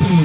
Welcome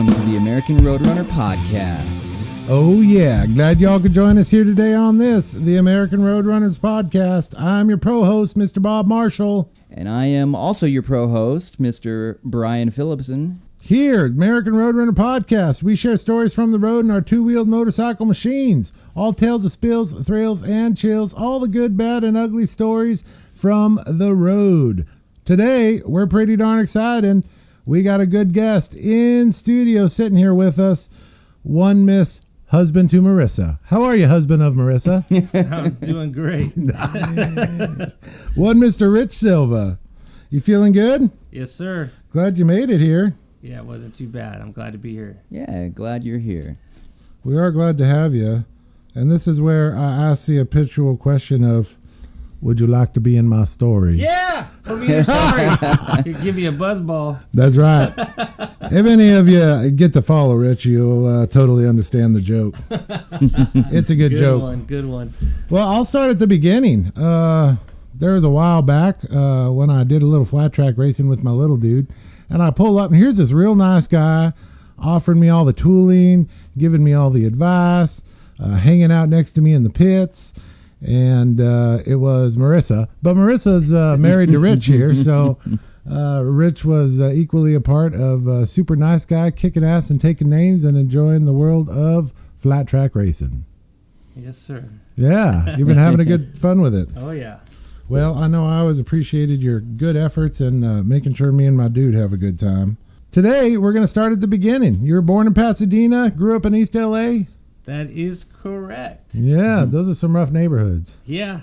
to the American Roadrunner Podcast. Oh yeah, glad y'all could join us here today on this, the American Roadrunners Podcast. I'm your pro-host, Mr. Bob Marshall. And I am also your pro-host, Mr. Brian Phillipson. Here, American Roadrunner Podcast, we share stories from the road in our two-wheeled motorcycle machines. All tales of spills, thrills, and chills, all the good, bad, and ugly stories from the road. Today, we're pretty darn excited. We got a good guest in studio sitting here with us, one Miss Husband to Marissa. How are you, husband of Marissa? I'm doing great. One Mr. Rich Silva. You feeling good? Yes, sir. Glad you made it here. Yeah, it wasn't too bad. I'm glad to be here. Yeah, glad you're here. We are glad to have you. And this is where I ask the habitual question of, would you like to be in my story? Yeah! Put me in your story. You give me a buzzball. That's right. If any of you get to follow Rich, you'll totally understand the joke. It's a good joke. Good one. Well, I'll start at the beginning. There was a while back when I did a little flat track racing with my little dude, and I pull up, and here's this real nice guy offering me all the tooling, giving me all the advice, hanging out next to me in the pits. And it was Marissa. But Marissa's married to Rich here, so Rich was equally a part of a super nice guy, kicking ass and taking names and enjoying the world of flat track racing. Yes, sir. Yeah, you've been having a good fun with it. Oh, yeah. Well, I know I always appreciated your good efforts and making sure me and my dude have a good time. Today, we're going to start at the beginning. You were born in Pasadena, grew up in East L.A.? That is correct. Yeah, those are some rough neighborhoods. Yeah,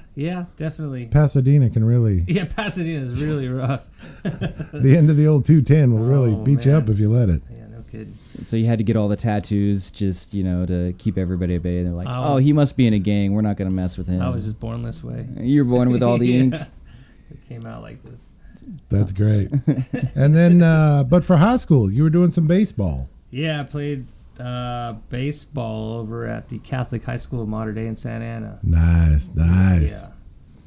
definitely. Pasadena can really... Yeah, Pasadena is really rough. The end of the old 210 will really beat you up if you let it. Yeah, no kidding. So you had to get all the tattoos just, to keep everybody at bay. They're like, he must be in a gang. We're not going to mess with him. I was just born this way. You were born with all the ink? It came out like this. That's great. And then, but for high school, you were doing some baseball. Yeah, I played baseball over at the Catholic High School of Mater Dei in Santa Ana. Nice. Yeah.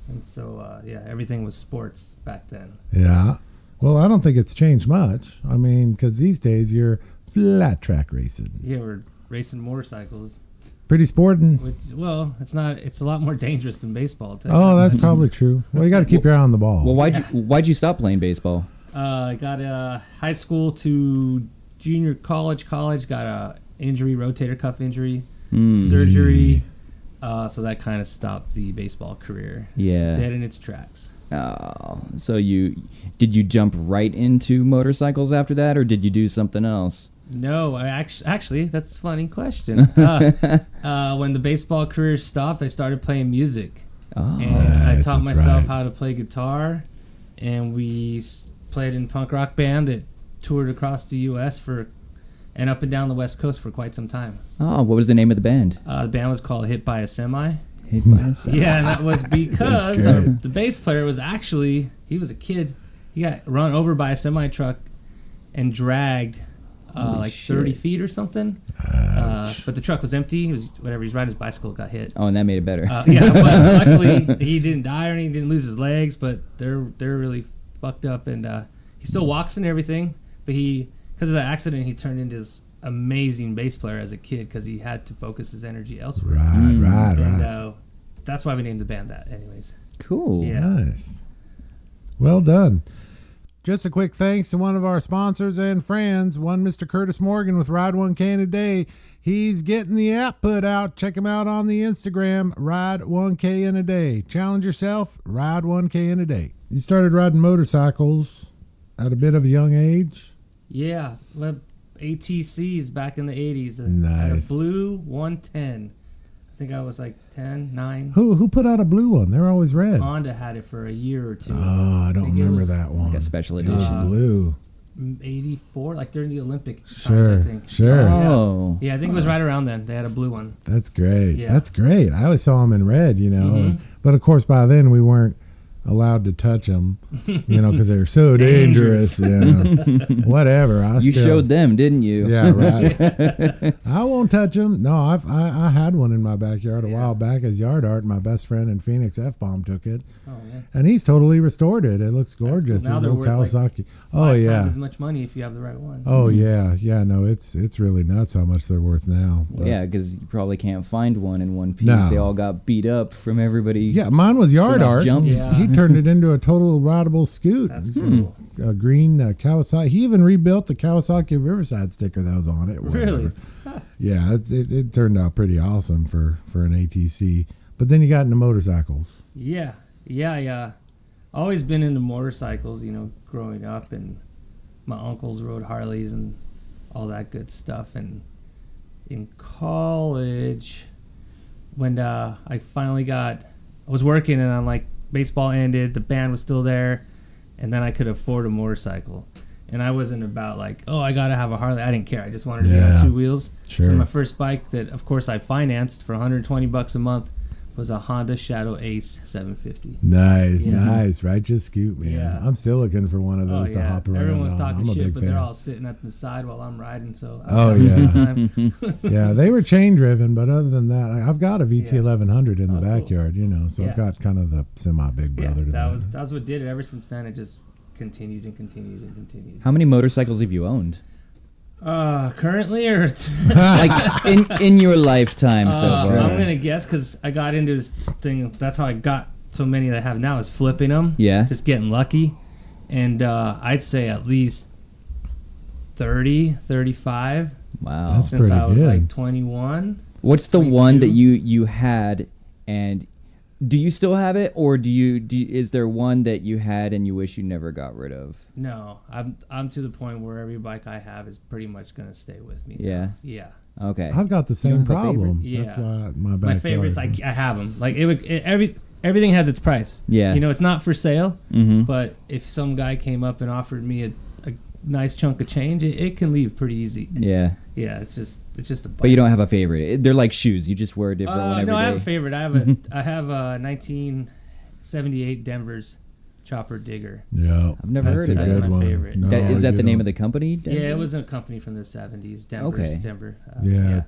And so, everything was sports back then. Yeah. Well, I don't think it's changed much. I mean, because these days you're flat track racing. Yeah, we're racing motorcycles. Pretty sporting. It's not. It's a lot more dangerous than baseball. Oh, that's probably true. Well, you got to keep your eye on the ball. Well, why'd you stop playing baseball? I got high school to junior college. Got a injury, rotator cuff injury, surgery. So that kind of stopped the baseball career. Yeah. Dead in its tracks. Oh, so did you jump right into motorcycles after that, or did you do something else? No, I actually, that's a funny question. When the baseball career stopped, I started playing music. Oh, and I taught myself how to play guitar, and we played in a punk rock band that toured across the U.S. and up and down the West Coast for quite some time. Oh, what was the name of the band? The band was called Hit by a Semi. Hit by a Semi. Yeah, and that was because the bass player was actually, he was a kid. He got run over by a semi-truck and dragged like 30 feet or something. But the truck was empty. He was he's riding his bicycle, got hit. Oh, and that made it better. Yeah, but luckily he didn't die or anything, didn't lose his legs, but they're really fucked up, and he still walks and everything, but because of that accident, he turned into this amazing bass player as a kid because he had to focus his energy elsewhere. Right. And that's why we named the band that, anyways. Cool. Yeah. Nice. Well done. Just a quick thanks to one of our sponsors and friends, one Mr. Curtis Morgan with Ride 1K in a Day. He's getting the app put out. Check him out on the Instagram, Ride 1K in a Day. Challenge yourself, Ride 1K in a Day. You started riding motorcycles at a bit of a young age? Yeah, ATCs back in the 80s. Nice. I had a blue 110. I think I was like 10, 9. Who put out a blue one? They're always red. Honda had it for a year or two. Oh, I don't remember that one. Like a special It edition. was blue. 84, like during the Olympic times, Sure, I think. sure. Oh. Yeah, I think it was right around then. They had a blue one. That's great. Yeah. That's great. I always saw them in red, Mm-hmm. But of course, by then we weren't allowed to touch them, because they're so dangerous. Whatever. You showed them, didn't you? Yeah, right. I won't touch them. No, I had one in my backyard a while back as yard art. My best friend in Phoenix, F-Bomb, took it. Oh, yeah. And he's totally restored it. It looks gorgeous. Cool. Now His they're old worth Kawasaki. Five times as much money if you have the right one. Oh yeah. No, it's really nuts how much they're worth now. Well, yeah, because you probably can't find one in one piece. No. They all got beat up from everybody. Yeah, mine was yard art. Jumps. He turned it into a total rideable scoot. That's cool. A green Kawasaki. He even rebuilt the Kawasaki Riverside sticker that was on it. Really? Yeah, it turned out pretty awesome for an ATC. But then you got into motorcycles. Yeah. Always been into motorcycles, growing up, and my uncles rode Harleys and all that good stuff. And in college, when I finally I was working, and I'm like, baseball ended, the band was still there, and then I could afford a motorcycle. And I wasn't about like, I gotta have a Harley. I didn't care. I just wanted to be on two wheels. Sure. So my first bike that, of course, I financed for $120 a month was a Honda Shadow Ace 750. Nice. Righteous scoot, man. Yeah. I'm still looking for one of those to hop around. Everyone's on. talking I'm a shit, big but fan. they're all sitting at the side while I'm riding. So Time. Yeah, they were chain driven, but other than that, I've got a VT 1100 in the backyard. So I've got kind of the semi big brother. That was what did it. Ever since then, it just continued and continued and continued. How many motorcycles have you owned? Currently, or like in your lifetime so far? I'm gonna guess because I got into this thing. That's how I got so many that I have now, is flipping them. Yeah, just getting lucky, and I'd say at least 30, 35. Wow, since I was like 21. What's the 22? one that you had, and do you still have it, or is there one that you had and you wish you never got rid of? No, I'm to the point where every bike I have is pretty much gonna stay with me. Yeah. Yeah. Okay. I've got the same problem. Yeah. That's why my favorites, I have them. Like everything has its price. Yeah. It's not for sale. Mm-hmm. But if some guy came up and offered me a nice chunk of change, it can leave pretty easy. Yeah. Yeah. It's just a bike. But you don't have a favorite. They're like shoes. You just wear a different one every day. No, I have a favorite. I have a 1978 Denver's Chopper Digger. Yeah, I've never heard of that. That's my favorite. No, is that the name of the company? Yeah, it was a company from the 70s. Denver.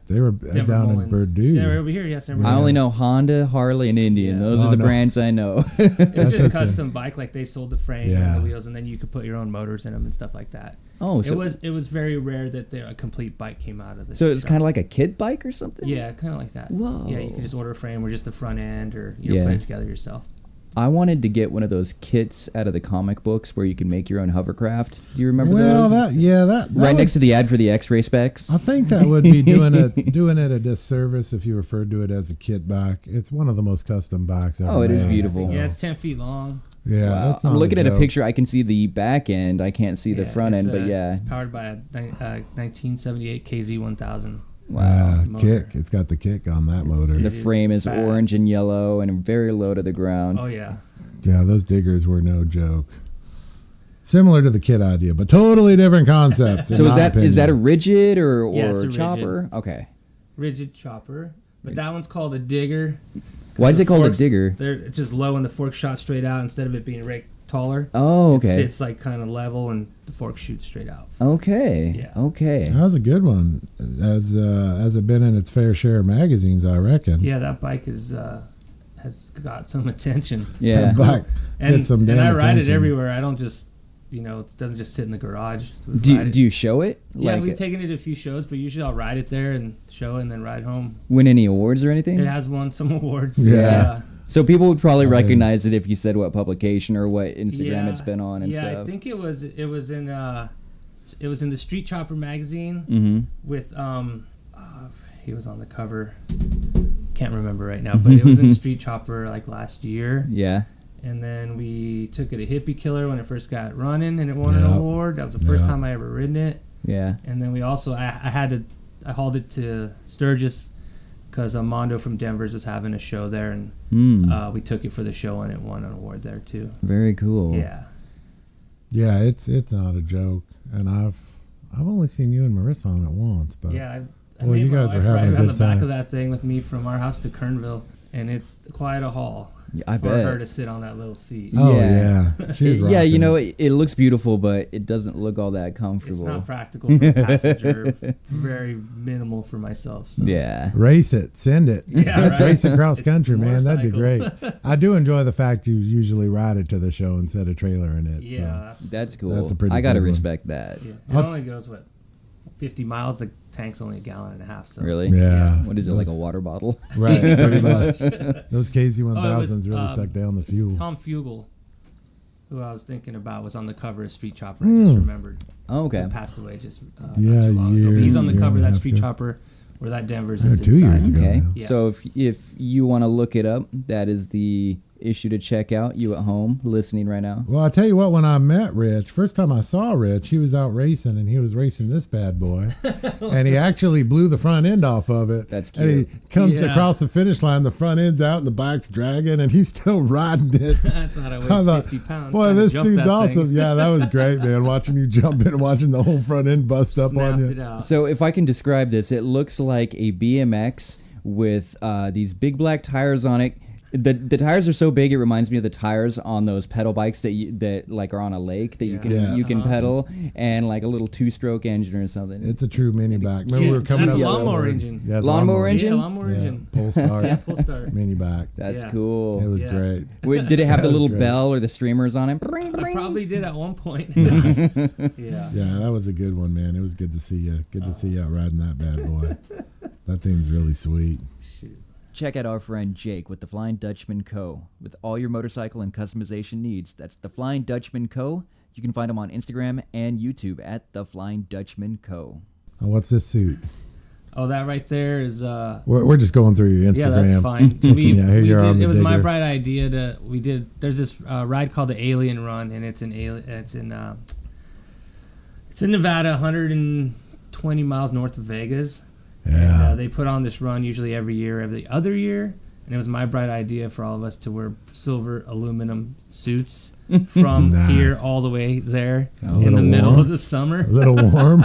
They were Denver down Mullins. in Purdue. Yeah, over here. Yes, I only know Honda, Harley, and Indian. Those are the brands I know. It was just a custom bike. Like they sold the frame and the wheels, and then you could put your own motors in them and stuff like that. Oh, so it was very rare that a complete bike came out of it. So it's kind of like a kid bike or something? Yeah, kind of like that. Whoa. Yeah, you could just order a frame or just the front end, or put it together yourself. I wanted to get one of those kits out of the comic books where you can make your own hovercraft. Do you remember those? That right next to the ad for the X-ray specs. I think that would be doing it a disservice if you referred to it as a kit bike. It's one of the most custom bikes ever. Oh, it is made, beautiful. so. Yeah, it's 10 feet long. Yeah, wow. that's not I'm looking a at a joke. picture. I can see the back end. I can't see the front end, but it's powered by a 1978 KZ1000. Wow. Kick. It's got the kick on that motor. The frame is fast. orange and yellow and very low to the ground. Oh yeah. Yeah, those diggers were no joke. Similar to the kit idea, but totally different concept. So is that a rigid or it's a chopper? rigid. Okay. Rigid chopper, but that one's called a digger. Why is it called a Forks, digger? It's just low and the fork shot straight out instead of it being raked taller. Oh, okay. It sits like kind of level and the fork shoots straight out. Okay. Yeah. Okay. That was a good one. Has it been in its fair share of magazines, I reckon. Yeah, that bike has got some attention. Yeah. That bike And gets some damn I ride attention. it everywhere. I don't just it doesn't just sit in the garage. Do you show it? Yeah, we've taken it to a few shows, but usually I'll ride it there and show it and then ride home. Win any awards or anything? It has won some awards. Yeah. So people would probably recognize it if you said what publication or what Instagram it's been on and stuff. Yeah, I think it was in the Street Chopper magazine with he was on the cover. Can't remember right now, but it was in Street Chopper like last year. Yeah. And then we took it to Hippie Killer when it first got running, and it won an award. That was the first time I ever ridden it. Yeah. And then we also I hauled it to Sturgis because Mondo from Denver's was having a show there, and we took it for the show, and it won an award there too. Very cool. Yeah. Yeah, it's not a joke, and I've only seen you and Marissa on it once, but yeah. I well, made you my guys wife were having ride a around good the back time. of that thing with me from our house to Kernville, and it's quite a haul. Yeah, I for her bet. to sit on that little seat. Oh Yeah. yeah, she was Yeah, you rocking know, it. it looks beautiful, but it doesn't look all that It's comfortable. not practical for a passenger. Very minimal for myself. So. Yeah. Race it, send it. Yeah, Let's right. race it cross It's country, man. That'd be great. motorcycle. I do enjoy the fact you usually ride it to the show and set a trailer in it. Yeah, So. absolutely. That's cool. That's a pretty I gotta cool one. respect that. Yeah. It only goes 50 miles. The tank's only a gallon and a half. So Really? Yeah. What is it, like a water bottle? Right, pretty much. Those Oh, KZ1000s really suck down the fuel. Tom Fugel, who I was thinking about, was on the cover of Street Chopper. I just remembered. Oh, okay. He passed away just Yeah, not too long ago. But he's on the year cover of and a that half Street ago. Chopper, where that Denver's Yeah, is 2 inside. years ago. Okay. now. Yeah. So if you want to look it up, that is the issue to check out. You at home listening right now. Well, I tell you what, when I met Rich, first time I saw Rich, he was out racing, and he was racing this bad boy. And he actually blew the front end off of it. That's And he cute. comes Yeah. across the finish line, the front end's out, and the back's dragging, and he's still riding it. I thought I weighed I thought, 50 pounds. boy, trying to this jump dude's that awesome. thing. Yeah, that was great, man. Watching you jump in and watching the whole front end bust up Snapped on you. it out. So if I can describe this, it looks like a BMX with these big black tires on it. The tires are so big it reminds me of the tires on those pedal bikes that like are on a lake that you can Yeah. you can Uh-huh. pedal, and like a little 2-stroke engine or something. It's a true mini bike. Remember we Yeah, were coming that's up a with that lawnmower word. engine. Yeah, it's Lawnmower engine? Yeah, lawnmower engine. Pull start. Yeah, full start. Mini bike. That's Yeah. cool. It was Yeah. great. Wait, did it have the That was little great. bell or the streamers on it? Bring, I bring. probably did at one point. Yeah. Yeah, that was a good one, man. It was good to see you. Good to see you out riding that bad boy. That thing's really sweet. Shoot. Check out our friend Jake with the Flying Dutchman Co. With all your motorcycle and customization needs. That's the Flying Dutchman Co. You can find him on Instagram and YouTube at the Flying Dutchman Co. Oh, what's this suit? Oh, that right there is. We're just going through your Instagram. Yeah, that's fine. Checking you out. Here you are on it the was my digger. bright idea to. We did. There's this ride called the Alien Run, and it's in Nevada, 120 miles north of Vegas. Yeah. And, they put on this run usually every other year, and it was my bright idea for all of us to wear silver aluminum suits from Nice. here all the way there A in little the middle warm. of the summer. A little warm.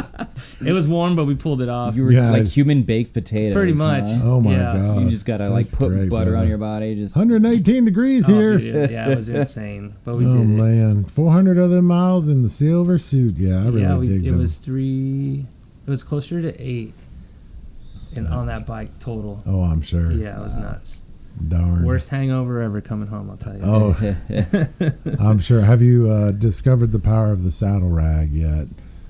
It was warm, but we pulled it off. You were Yeah, like it's- human baked potatoes. Pretty much. huh? Oh my Yeah. god. You just gotta like That's put great, butter brother. on your body. Just 118 degrees Oh, here. dude, yeah, it was insane, but we Oh did it. man, 400 of them miles in the silver suit. Yeah, I really Yeah, dig it them. was 3. It was closer to 8, and on that bike total. Oh, I'm sure. Yeah, it was nuts. Darn. Worst hangover ever coming home, I'll tell you. Oh, I'm sure. Have you discovered the power of the saddle rag yet?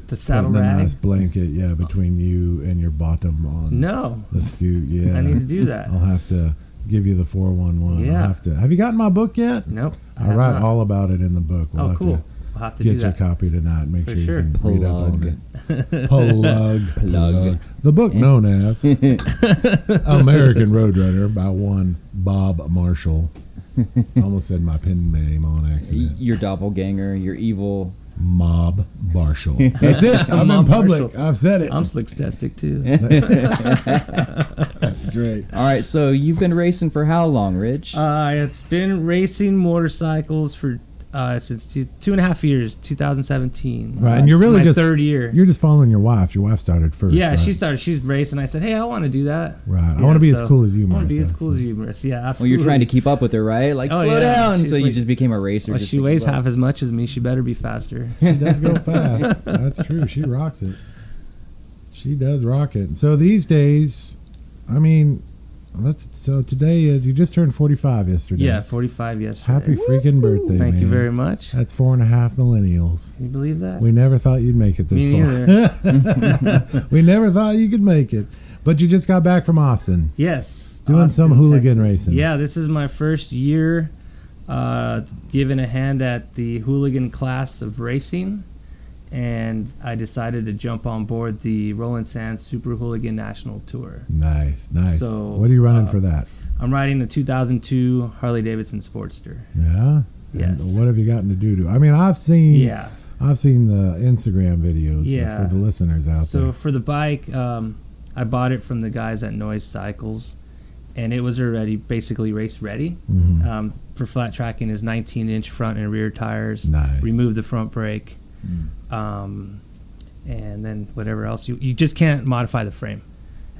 The saddle Putting a rag? nice blanket, yeah, between you and your bottom on No, the scoot. Yeah, I need to do that. I'll have to give you the 411. Yeah. I'll have to. Have you gotten my book yet? Nope. I I have write not. all about it in the book. We'll Oh, have cool. to I'll have to do get you a that. copy tonight. Make For sure sure. you can read up on Plug. it. Plug. Plug. The book known as American Roadrunner by one Bob Marshall. Almost said my pen name on accident. your doppelganger, your evil. Mob Marshall. That's it. I'm in Mob public. Marshall. I've said it. I'm slick-tastic too. That's great. All right, so you've been racing for how long, Rich? It's been racing motorcycles for since 2.5 years, 2017. Right, and you're It's really my just third year. You're just following your wife. Your wife started first. Yeah, right? she started. She's racing. I said, "Hey, I want to do that." Right. I Yeah, want to be as so- cool as you, I want to be Marissa, as cool so- as you, Marissa. Yeah, well, absolutely. you're trying to keep up with her, right? Like, Oh, slow yeah. down. She's So you like- just became a racer. Well, just she to weighs keep up. half as much as me. She better be faster. She does go fast. That's true. She rocks it. She does rock it. So these days, I mean, so today is, you just turned 45 yesterday. Yeah, 45 yesterday. Happy freaking birthday, Thank man. you very much. That's 4.5 millennials. Can you believe that? We never thought you'd make it this Me far. We never thought you could make it. But you just got back from Austin. Yes. Doing Austin, some hooligan Texas. racing. Yeah, this is my first year giving a hand at the hooligan class of racing. And I decided to jump on board the Rolling Sands Super Hooligan National Tour. Nice, nice. So, what are you running for that? I'm riding the 2002 Harley Davidson Sportster. Yeah? Yes. And what have you gotten to do? I mean, I've seen Yeah. the Instagram videos, but Yeah. for the listeners out So there. for the bike, I bought it from the guys at Noise Cycles, and it was already basically race ready. Mhm. For flat tracking is 19-inch front and rear tires. Nice. Remove the front brake. And then whatever else. You just can't modify the frame.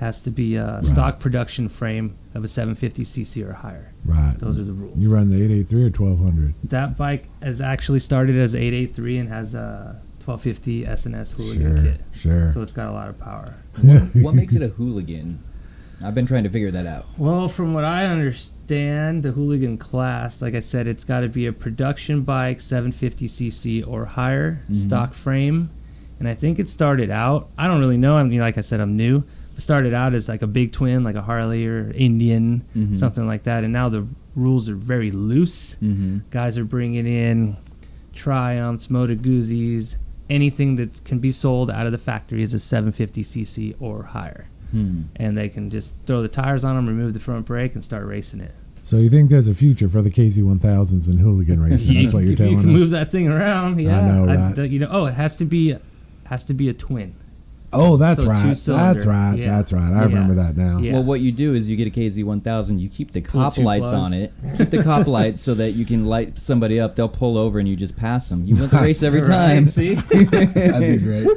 Has to be a stock production frame of a 750cc or higher. Right. Those are the rules. You run the 883 or 1200? That bike has actually started as 883 and has a 1250 S&S Hooligan kit. Sure. So it's got a lot of power. What makes it a Hooligan? I've been trying to figure that out. Well, from what I understand, the Hooligan class, like I said, it's got to be a production bike, 750cc or higher, stock frame. And I think it started out, I don't really know. I mean, like I said, I'm new. It started out as like a big twin, like a Harley or Indian, something like that. And now the rules are very loose. Guys are bringing in Triumphs, Moto Guzzi's, anything that can be sold out of the factory is a 750cc or higher. And they can just throw the tires on them, remove the front brake, and start racing it. So you think there's a future for the KZ1000s in hooligan racing? That's what you're telling us? If you can move that thing around, yeah. I know, right? It has to be a twin. Oh, that's So right. two-cylinder. That's right. Yeah. That's right. I remember that now. Yeah. Well, what you do is you get a KZ1000, you keep the Pull cop two lights plugs. on it. Keep the cop lights so that you can light somebody up. They'll pull over and you just pass them. You win the race every time. See? That'd be great.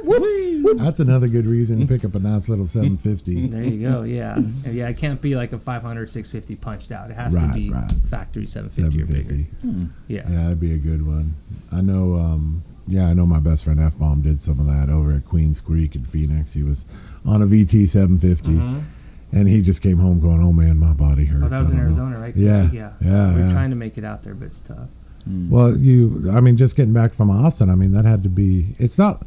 That's another good reason to pick up a nice little 750. There you go. Yeah. Yeah, it can't be like a 500, 650 punched out. It has to be factory 750 or bigger. 750. Yeah. Yeah, that'd be a good one. I know. I know my best friend F-Bomb did some of that over at Queens Creek in Phoenix. He was on a VT 750, and he just came home going, "Oh man, my body hurts." Oh, that was in I don't know. Arizona, right? Yeah. We're trying to make it out there, but it's tough. Well, just getting back from Austin, I mean, that had to be. It's not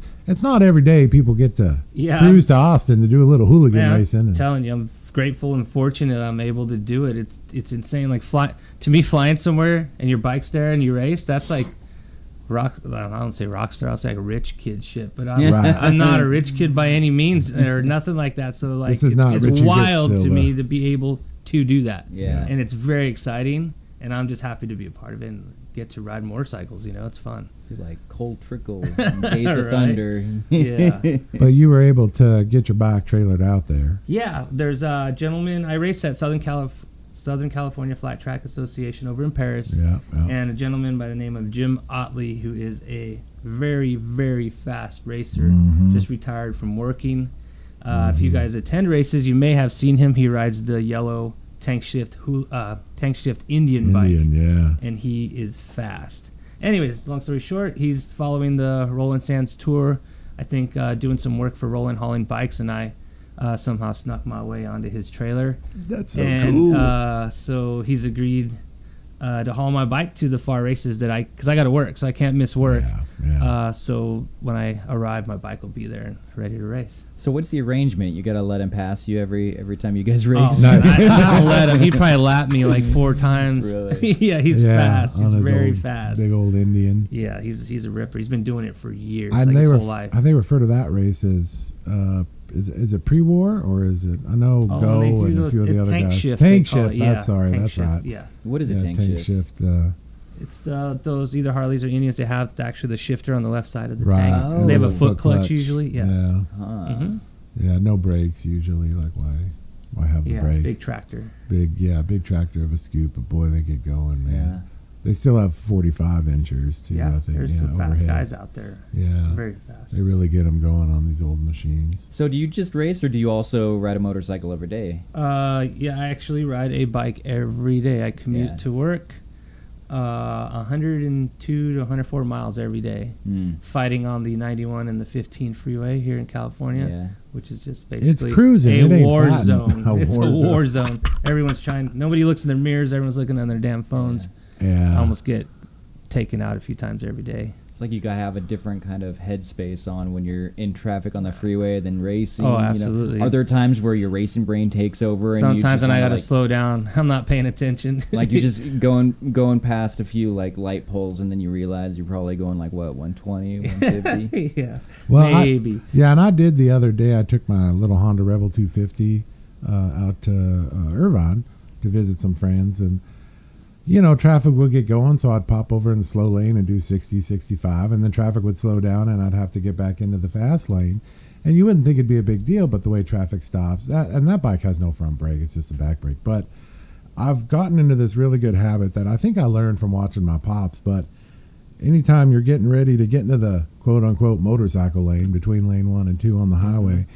every day people get to cruise to Austin to do a little hooligan racing. I'm telling you, I'm grateful and fortunate I'm able to do it. It's insane. Like flying somewhere and your bike's there and you race. That's like I don't say rock star. I'll say like a rich kid shit. But I'm not a rich kid by any means or nothing like that. So like this is not it's Richie wild Silva. to me to be able to do that. Yeah. And it's very exciting. And I'm just happy to be a part of it and get to ride motorcycles. It's fun. You're like Cold Trickle, and Days of Right. Thunder. Yeah. But you were able to get your bike trailered out there. Yeah, there's a gentleman. I race at Southern California Flat Track Association over in Paris. Yeah. And a gentleman by the name of Jim Otley, who is a very, very fast racer, just retired from working. If you guys attend races, you may have seen him. He rides the yellow tank shift Indian bike. Yeah. And he is fast. Anyways, long story short, he's following the Roland Sands tour, I think doing some work for Roland hauling bikes, and I somehow snuck my way onto his trailer. That's so cool. So he's agreed to haul my bike to the far races because I got to work, so I can't miss work. Yeah. So when I arrive, my bike will be there and ready to race. So what's the arrangement? You got to let him pass you every time you guys race? Oh, I don't let him. He probably lapped me like 4 times. Really? Yeah, he's fast. He's very old, fast. Big old Indian. Yeah, he's a ripper. He's been doing it for years, And his whole life. they refer to that race as is it pre-war or is it? I know Go and a few of the other tank guys. Shift, Tank they call shift. it. Yeah, That's tank shift, right. Yeah. What is a tank shift? It's those either Harleys or Indians. They have actually the shifter on the left side of the Right. tank. Oh. They have a foot clutch usually. Yeah. Yeah, no brakes usually. Like why have the brakes? Big tractor. Big tractor of a scoop. But boy, they get going, man. Yeah. They still have 45 inchers too. Yeah, I think. there's some fast overheads. guys out there. Yeah, Very fast. They really get them going on these old machines. So do you just race, or do you also ride a motorcycle every day? Yeah, I actually ride a bike every day. I commute to work 102 to 104 miles every day, fighting on the 91 and the 15 freeway here in California, which is just basically cruising. a It ain't war flattened. zone. It's a war zone. Everyone's trying. Nobody looks in their mirrors. Everyone's looking on their damn phones. Yeah. I almost get taken out a few times every day. It's like you gotta have a different kind of headspace on when you're in traffic on the freeway than racing. Oh, absolutely. Are there times where your racing brain takes over? And Sometimes, and I gotta like, slow down. I'm not paying attention. like you're just going past a few like light poles, and then you realize you're probably going like what 120, 150. Yeah, well, maybe. And I did the other day. I took my little Honda Rebel 250 out to Irvine to visit some friends, and traffic would get going, so I'd pop over in the slow lane and do 60, 65, and then traffic would slow down, and I'd have to get back into the fast lane. And you wouldn't think it'd be a big deal, but the way traffic stops, that bike has no front brake, it's just a back brake. But I've gotten into this really good habit that I think I learned from watching my pops, but anytime you're getting ready to get into the quote-unquote motorcycle lane, between lane 1 and 2 on the highway,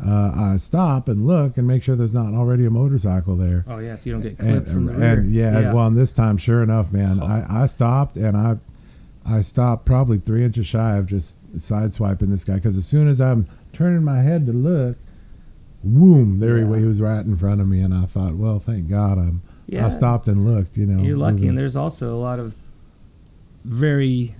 I stop and look and make sure there's not already a motorcycle there. Oh yeah, so you don't get clipped from the rear. And well, and this time, sure enough, man, I stopped, and I stopped probably 3 inches shy of just sideswiping this guy, because as soon as I'm turning my head to look, whoom, there he was right in front of me, and I thought, well, thank God I stopped and looked. You're lucky, and there's also a lot of very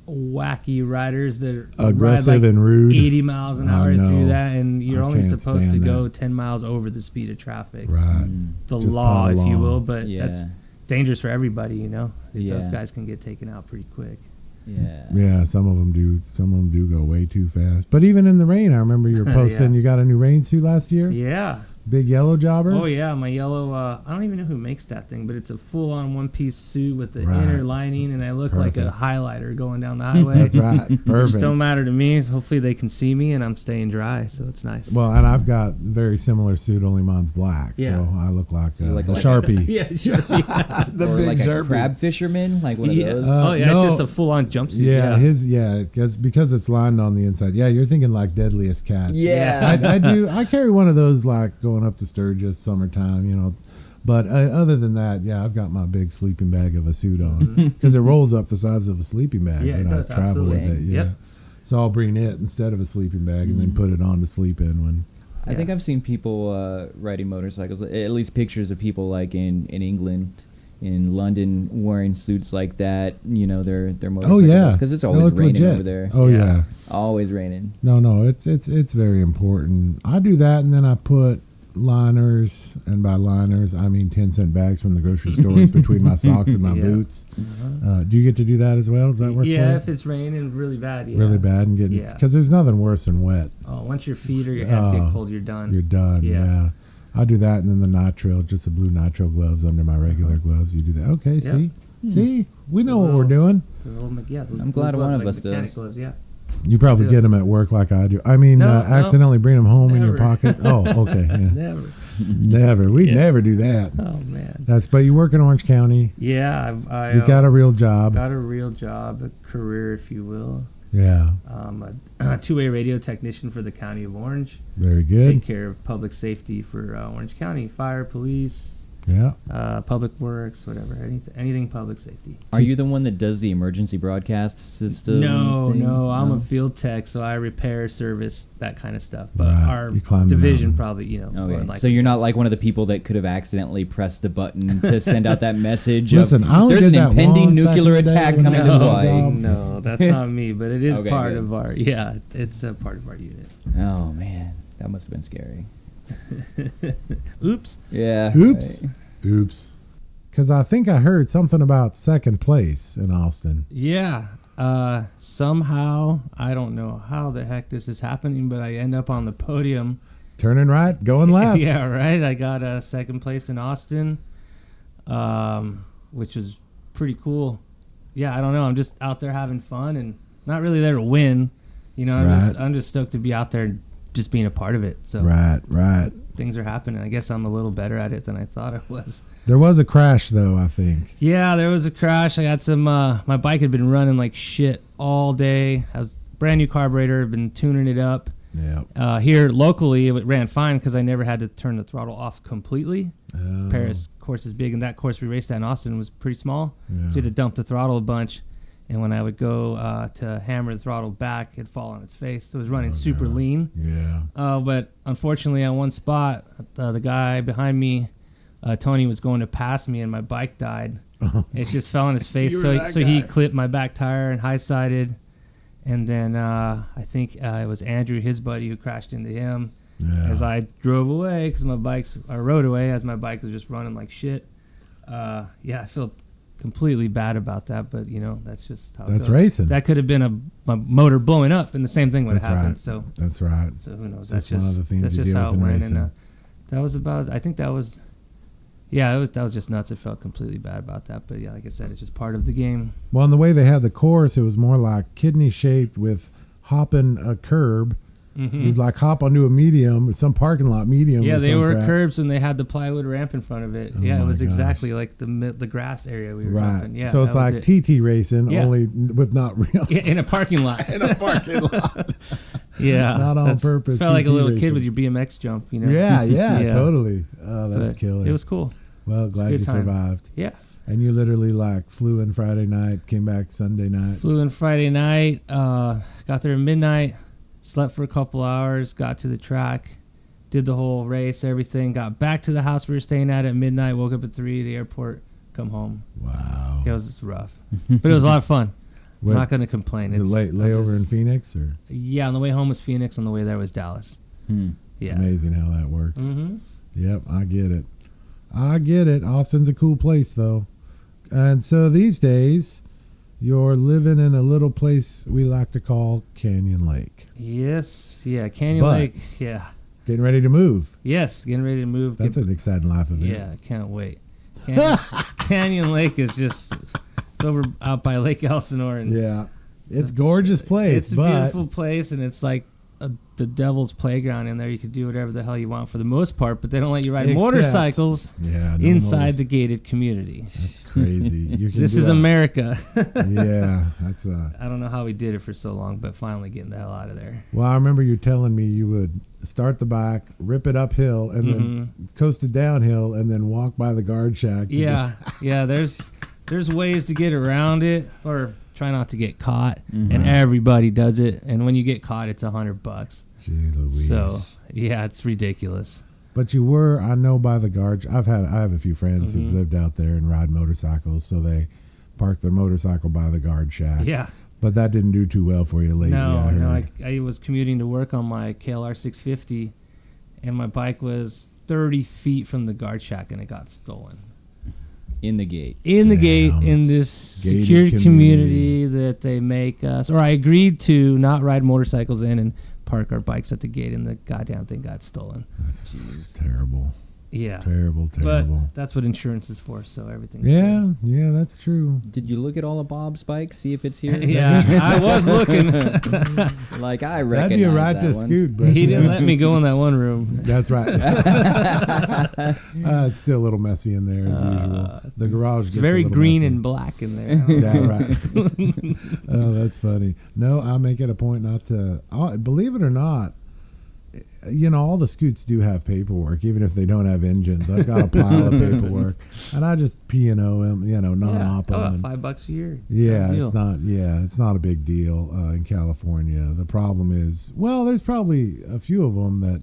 wacky riders that are aggressive ride like and rude, 80 miles an hour through that, and you're only supposed to go 10 miles over the speed of traffic. Right. The law, if you will, but that's dangerous for everybody, Those guys can get taken out pretty quick. Yeah, some of them do. Some of them do go way too fast. But even in the rain, I remember you were posting you got a new rain suit last year? Yeah. Big yellow jobber? Oh, yeah, my yellow, I don't even know who makes that thing, but it's a full-on one-piece suit with the inner lining, and I look like a highlighter going down the highway. That's right. Perfect. Just don't matter to me. Hopefully they can see me, and I'm staying dry, so it's nice. Well, and I've got very similar suit, only mine's black, so I look like a Sharpie. Sharpie. The or big like Sharpie. A crab fisherman, like one of those. It's just a full-on jumpsuit. Yeah, because it's lined on the inside. Yeah, you're thinking like Deadliest Catch. Yeah. I do. I carry one of those like going up to Sturgis summertime, But other than that, I've got my big sleeping bag of a suit on, because it rolls up the size of a sleeping bag when I travel with it. Yeah. Yep. So I'll bring it instead of a sleeping bag and then put it on to sleep in when. I think I've seen people riding motorcycles, at least pictures of people like in England, in London, wearing suits like that. Their motorcycles. Oh yeah, because it's always raining legit over there. Oh yeah, always raining. No, it's very important. I do that, and then I put liners, and by liners I mean 10-cent bags from the grocery stores between my socks and my boots. Do you get to do that as well? Does that work for you? If it's raining really bad. Really bad, and getting, because there's nothing worse than wet. Once your feet or your hands get cold, you're done. You're done. Yeah. I do that, and then the nitrile, just the blue nitrile gloves under my regular gloves. You do that. Okay, see, we know what we're doing. I'm glad one of us does. Gloves, You probably get them at work like I do. I mean, accidentally bring them home in your pocket. Oh, okay. Yeah. Never. We'd never do that. Oh man. But you work in Orange County. Yeah, you got a real job. Got a real job, a career, if you will. Yeah. A two-way radio technician for the County of Orange. Very good. Take care of public safety for Orange County, fire, police. Yeah. Public works, whatever, anything public safety. Are you the one that does the emergency broadcast system? No, I'm a field tech, so I repair, service, that kind of stuff. But our division probably, Okay. So you're not like one of the people that could have accidentally pressed a button to send out that message. Listen, there's an impending nuclear attack coming to Hawaii. No, that's not me, but it is part of our. Yeah, it's a part of our unit. Oh man, that must have been scary. Oops. Yeah. Oops. Right. Oops. Because I think I heard something about second place in Austin. Yeah. Somehow, I don't know how the heck this is happening, but I end up on the podium. Turning right, going left. Yeah, right. I got second place in Austin, which is pretty cool. Yeah, I don't know. I'm just out there having fun and not really there to win. I'm just stoked to be out there and just being a part of it. So right. Things are happening. I guess I'm a little better at it than I thought I was. There was a crash, though, I think. Yeah, there was a crash. I got some. My bike had been running like shit all day. I was brand new carburetor. I've been tuning it up. Yeah. Here locally, it ran fine because I never had to turn the throttle off completely. Oh. Paris course is big, and that course we raced at in Austin was pretty small, yeah. So we had to dump the throttle a bunch. And when I would go to hammer the throttle back, it'd fall on its face. So it was running super lean. Yeah. But unfortunately, on one spot, the guy behind me, Tony, was going to pass me, and my bike died. It just fell on his face. So he clipped my back tire and high-sided. And then I think it was Andrew, his buddy, who crashed into him. Yeah. As I drove away, because I rode away as my bike was just running like shit. I feel completely bad about that, but that's just how that's it goes. Racing. That could have been my motor blowing up, and the same thing would have happened. Right. So that's right. So who knows? That's one of the things that's you just deal how with it in went. racing. And that was about. I think that was. Yeah, that was just nuts. I felt completely bad about that, but yeah, like I said, it's just part of the game. Well, and the way they had the course, it was more like kidney shaped with hopping a curb. Mm-hmm. You'd like hop onto a medium, some parking lot medium. Yeah, they were crap. curbs, and they had the plywood ramp in front of it. Oh yeah, it was gosh. exactly like the grass area we were right. in. Yeah, so it's like TT racing, yeah. only with not real. Yeah, in a parking lot. In a parking lot. Yeah, Not on purpose. Felt like a TT little kid racing. with your BMX jump, you know. Yeah, totally. Oh, that's But killer. It was cool. Well, a glad good you time. survived. Yeah. And you literally like flew in Friday night, came back Sunday night. Flew in Friday night. Got there at midnight. Slept for a couple hours. Got to the track. Did the whole race, everything. Got back to the house we were staying at midnight. Woke up at 3 at the airport. Come home. Wow. It was rough, but it was a lot of fun. What- I'm not going to complain. Is it layover in Phoenix or? Yeah, on the way home was Phoenix. On the way there was Dallas. Yeah. Amazing how that works. Mm-hmm. Yep, I get it. Austin's a cool place though. And so these days, you're living in a little place we like to call Canyon Lake. Yes. Yeah. Canyon But- Lake. Yeah. Getting ready to move. Yes. Getting ready to move. That's an exciting life event. Yeah. I can't wait. Canyon Lake is just it's over out by Lake Elsinore, and Yeah. It's a gorgeous place, it's a but beautiful place, and it's like the devil's playground in there. You can do whatever the hell you want for the most part, but they don't let you ride Except- motorcycles yeah, no inside motors. the gated community. That's crazy. You can This do is that. America. Yeah, that's I don't know how we did it for so long, but finally getting the hell out of there. Well, I remember you telling me you would start the back, rip it uphill, and then coast it downhill, and then walk by the guard shack. to Yeah, yeah. There's ways to get around it, or try not to get caught. And everybody does it. And when you get caught, it's $100. get- Gee Louise. So yeah, it's ridiculous. But you were, I know, by the guard. I have a few friends who've lived out there and ride motorcycles, so they park their motorcycle by the guard shack. Yeah. But that didn't do too well for you lately. I No, heard. I was commuting to work on my KLR 650, and my bike was 30 feet from the guard shack, and it got stolen. In the gate. In the gate, Damn. in this Gated secure community. community that they make us, or I agreed to not ride motorcycles in and park our bikes at the gate, and the goddamn thing got stolen. That's terrible. Yeah. Terrible. But that's what insurance is for, so everything's Yeah, yeah, that's true. Did you look at all of Bob's bikes, see if it's here? good. Yeah, I was looking. Like, I That'd recognize be a that righteous one. scoot, but He didn't let me go in that one room. That's right. It's still a little messy in there as usual. The garage It's gets very a little green messy. and black in there. Yeah, right. Oh, that's funny. No, I make it a point not to. Believe it or not, you know, all the scoots do have paperwork, even if they don't have engines. I've got a pile of paperwork, and I just P&O them, you know, non-op Yeah. them. $5 a year. Yeah, Deal. it's not. Yeah, it's not a big deal in California. The problem is, well, there's probably a few of them that,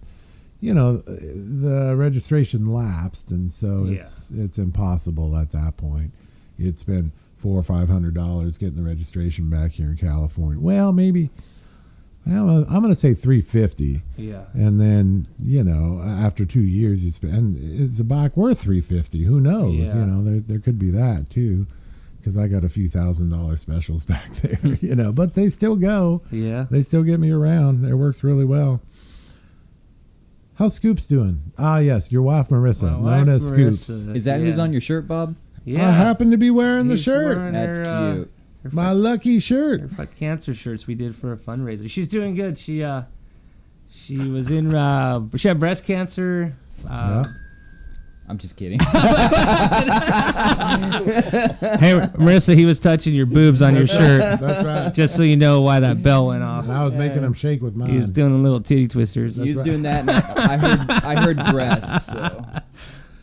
you know, the registration lapsed, and so Yeah. it's impossible at that point. You'd spend $400 or $500 getting the registration back here in California. Well, maybe. Well, I'm going to say $350, Yeah. and then, you know, after 2 years, you spend. And is the bike worth $350? Who knows? Yeah. You know, there could be that too, because I got a few $1,000 specials back there. You know, but they still go. Yeah. They still get me around. It works really well. How's Scoops doing? Ah, yes, your wife Marissa, My known wife, as Scoops. Marissa, Is that who's yeah. on your shirt, Bob? Yeah. I happen to be wearing the He's shirt. wearing That's her, cute. her My lucky shirt. her cancer shirts we did for a fundraiser. She's doing good. She was in she had breast cancer. Yeah. I'm just kidding. Hey Marissa, he was touching your boobs on your shirt. That's right. Just so you know why that bell went off. And I was making them shake with mine. He was doing a little titty twisters. He was doing that, and I heard breasts. So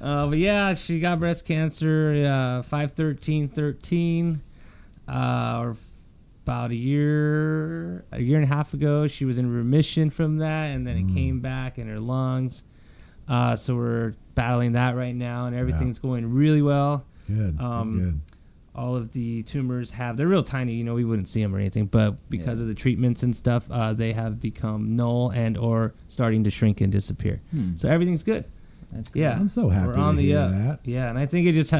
But yeah, she got breast cancer 5/13/13. Or about a year and a half ago. She was in remission from that, and then it came back in her lungs. So we're battling that right now, and everything's going really well. Good. Good. All of the tumors they're real tiny, you know, we wouldn't see them or anything, but because of the treatments and stuff, they have become null and or starting to shrink and disappear. So everything's good. that's good. Yeah. I'm so happy We're to on the hear up. that. Yeah, and I think it just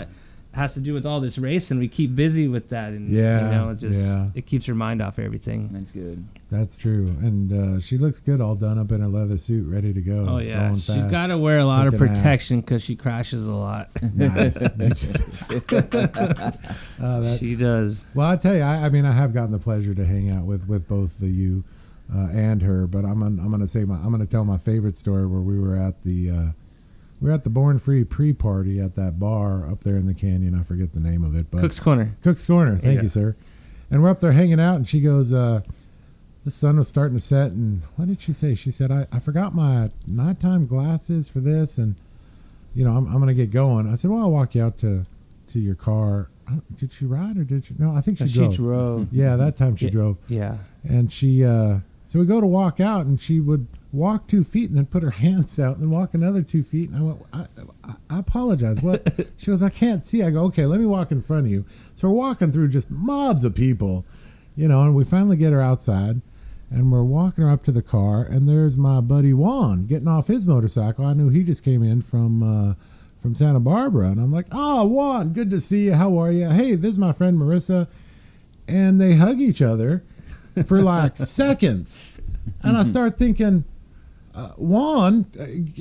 has to do with all this race, and we keep busy with that, and Yeah, you know, it keeps your mind off everything. That's good. That's true. And she looks good all done up in her leather suit, ready to go. Oh yeah, going she's fast. got to wear a lot of Kicking ass. protection because she crashes a lot. Nice. She does. Well, I tell you, I mean, I have gotten the pleasure to hang out with both of you and her, but I'm gonna tell my favorite story where we were at the Born Free pre-party at that bar up there in the canyon. I forget the name of it, but Cook's Corner. Cook's Corner. Thank you, sir. And we're up there hanging out, and she goes, the sun was starting to set, and what did she say? She said, I forgot my nighttime glasses for this, and I'm going to get going. I said, well, I'll walk you out to your car. Did she ride or did she? No, I think she drove. She drove. Yeah, that time she drove. Yeah. And she, so we go to walk out, and she would walk 2 feet and then put her hands out and then walk another 2 feet. And I went, I apologize. What? She goes, I can't see. I go, okay, let me walk in front of you. So we're walking through just mobs of people, and we finally get her outside, and we're walking her up to the car, and there's my buddy Juan getting off his motorcycle. I knew he just came in from Santa Barbara, and I'm like, oh, Juan, good to see you. How are you? Hey, this is my friend Marissa. And they hug each other for like seconds. And I start thinking, Juan,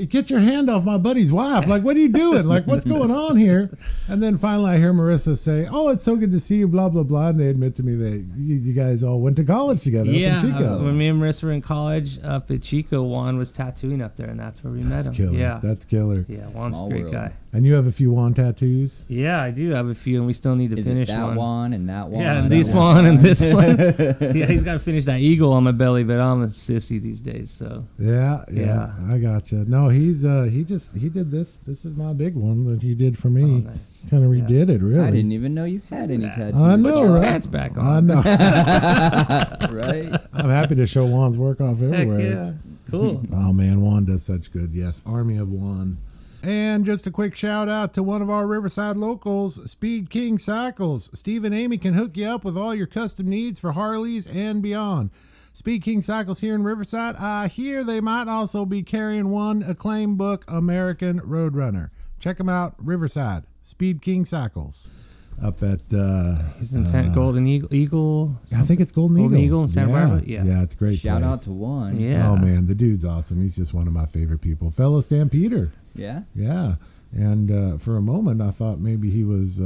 get your hand off my buddy's wife. Like, what are you doing? Like, what's going on here? And then finally I hear Marissa say, oh, it's so good to see you, blah, blah, blah. And they admit to me that you guys all went to college together up in Chico. When me and Marissa were in college up at Chico, Juan was tattooing up there, and that's where we met him. Killer. Yeah. That's killer. Yeah, Juan's Small a great world. guy. And you have a few Juan tattoos? Yeah, I do have a few, and we still need to Is finish it that one. and that one? Yeah, and that this one and this one. Yeah, he's got to finish that eagle on my belly, but I'm a sissy these days, so. Yeah, Yeah. I gotcha. No, he did this. This is my big one that he did for me. Oh, nice. Kind of redid it, really. I didn't even know you had any tattoos. I know, Put your right? pants back on. I know. Right? I'm happy to show Juan's work off Heck everywhere. yeah. It's- Cool. Oh man, Juan does such good. Yes, Army of Juan. And just a quick shout out to one of our Riverside locals, Speed King Cycles. Steve and Amy can hook you up with all your custom needs for Harleys and beyond. Speed King Cycles here in Riverside. I hear they might also be carrying one acclaimed book, American Roadrunner. Check them out, Riverside. Speed King Cycles. Up at He's in Golden Eagle. I think it's Golden Eagle in Santa Barbara. Yeah. Yeah, it's a great. Shout place. out to Juan. Yeah. Oh man, the dude's awesome. He's just one of my favorite people. Fellow Stampeder. Yeah? Yeah. And for a moment, I thought maybe he was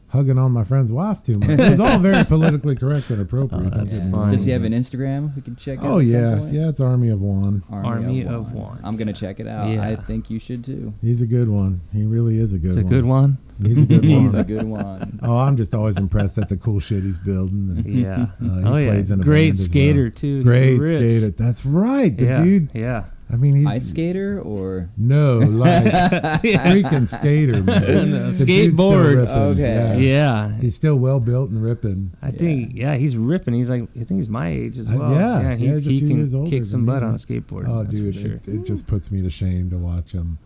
hugging on my friend's wife too much. It was all very politically correct and appropriate. Oh, Don't that's get me fine. wrong, Does he have but- an Instagram we can check out? Oh at some yeah, point? yeah. It's Army of Juan. Army of Juan. I'm going to check it out. Yeah. I think you should too. He's a good one. He really is a good It's a one. good one. He's a good He's a one. good one. Oh, I'm just always impressed at the cool shit he's building. And, Yeah. he plays in a Great band as skater well. too. Great Rips. skater. That's right. The Yeah. dude. Yeah. I mean, he's Ice skater or? no like freaking skater, man. No, The dude's still skateboard. ripping. Okay. Yeah. He's still well built and ripping. I think he's ripping. He's like, I think he's my age as well. yeah, he, he's a he few years can older kick some than butt me. on a skateboard. Oh, that's dude, for sure. it just puts me to shame to watch him.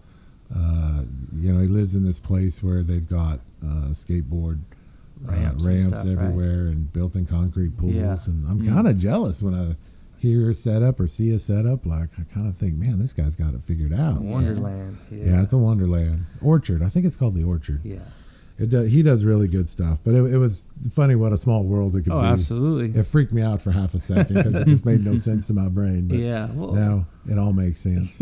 He lives in this place where they've got skateboard Ramps and ramps stuff, right? everywhere and built-in concrete pools. Yeah. And I'm kind of jealous when I hear a setup or see a setup. Like, I kind of think, man, this guy's got it figured out. Wonderland. Yeah, it's a Wonderland Orchard. I think it's called the Orchard. Yeah. He does really good stuff. But it was funny what a small world it could Oh, be. absolutely. It freaked me out for half a second because it just made no sense to my brain. But Yeah. Well, now it all makes sense.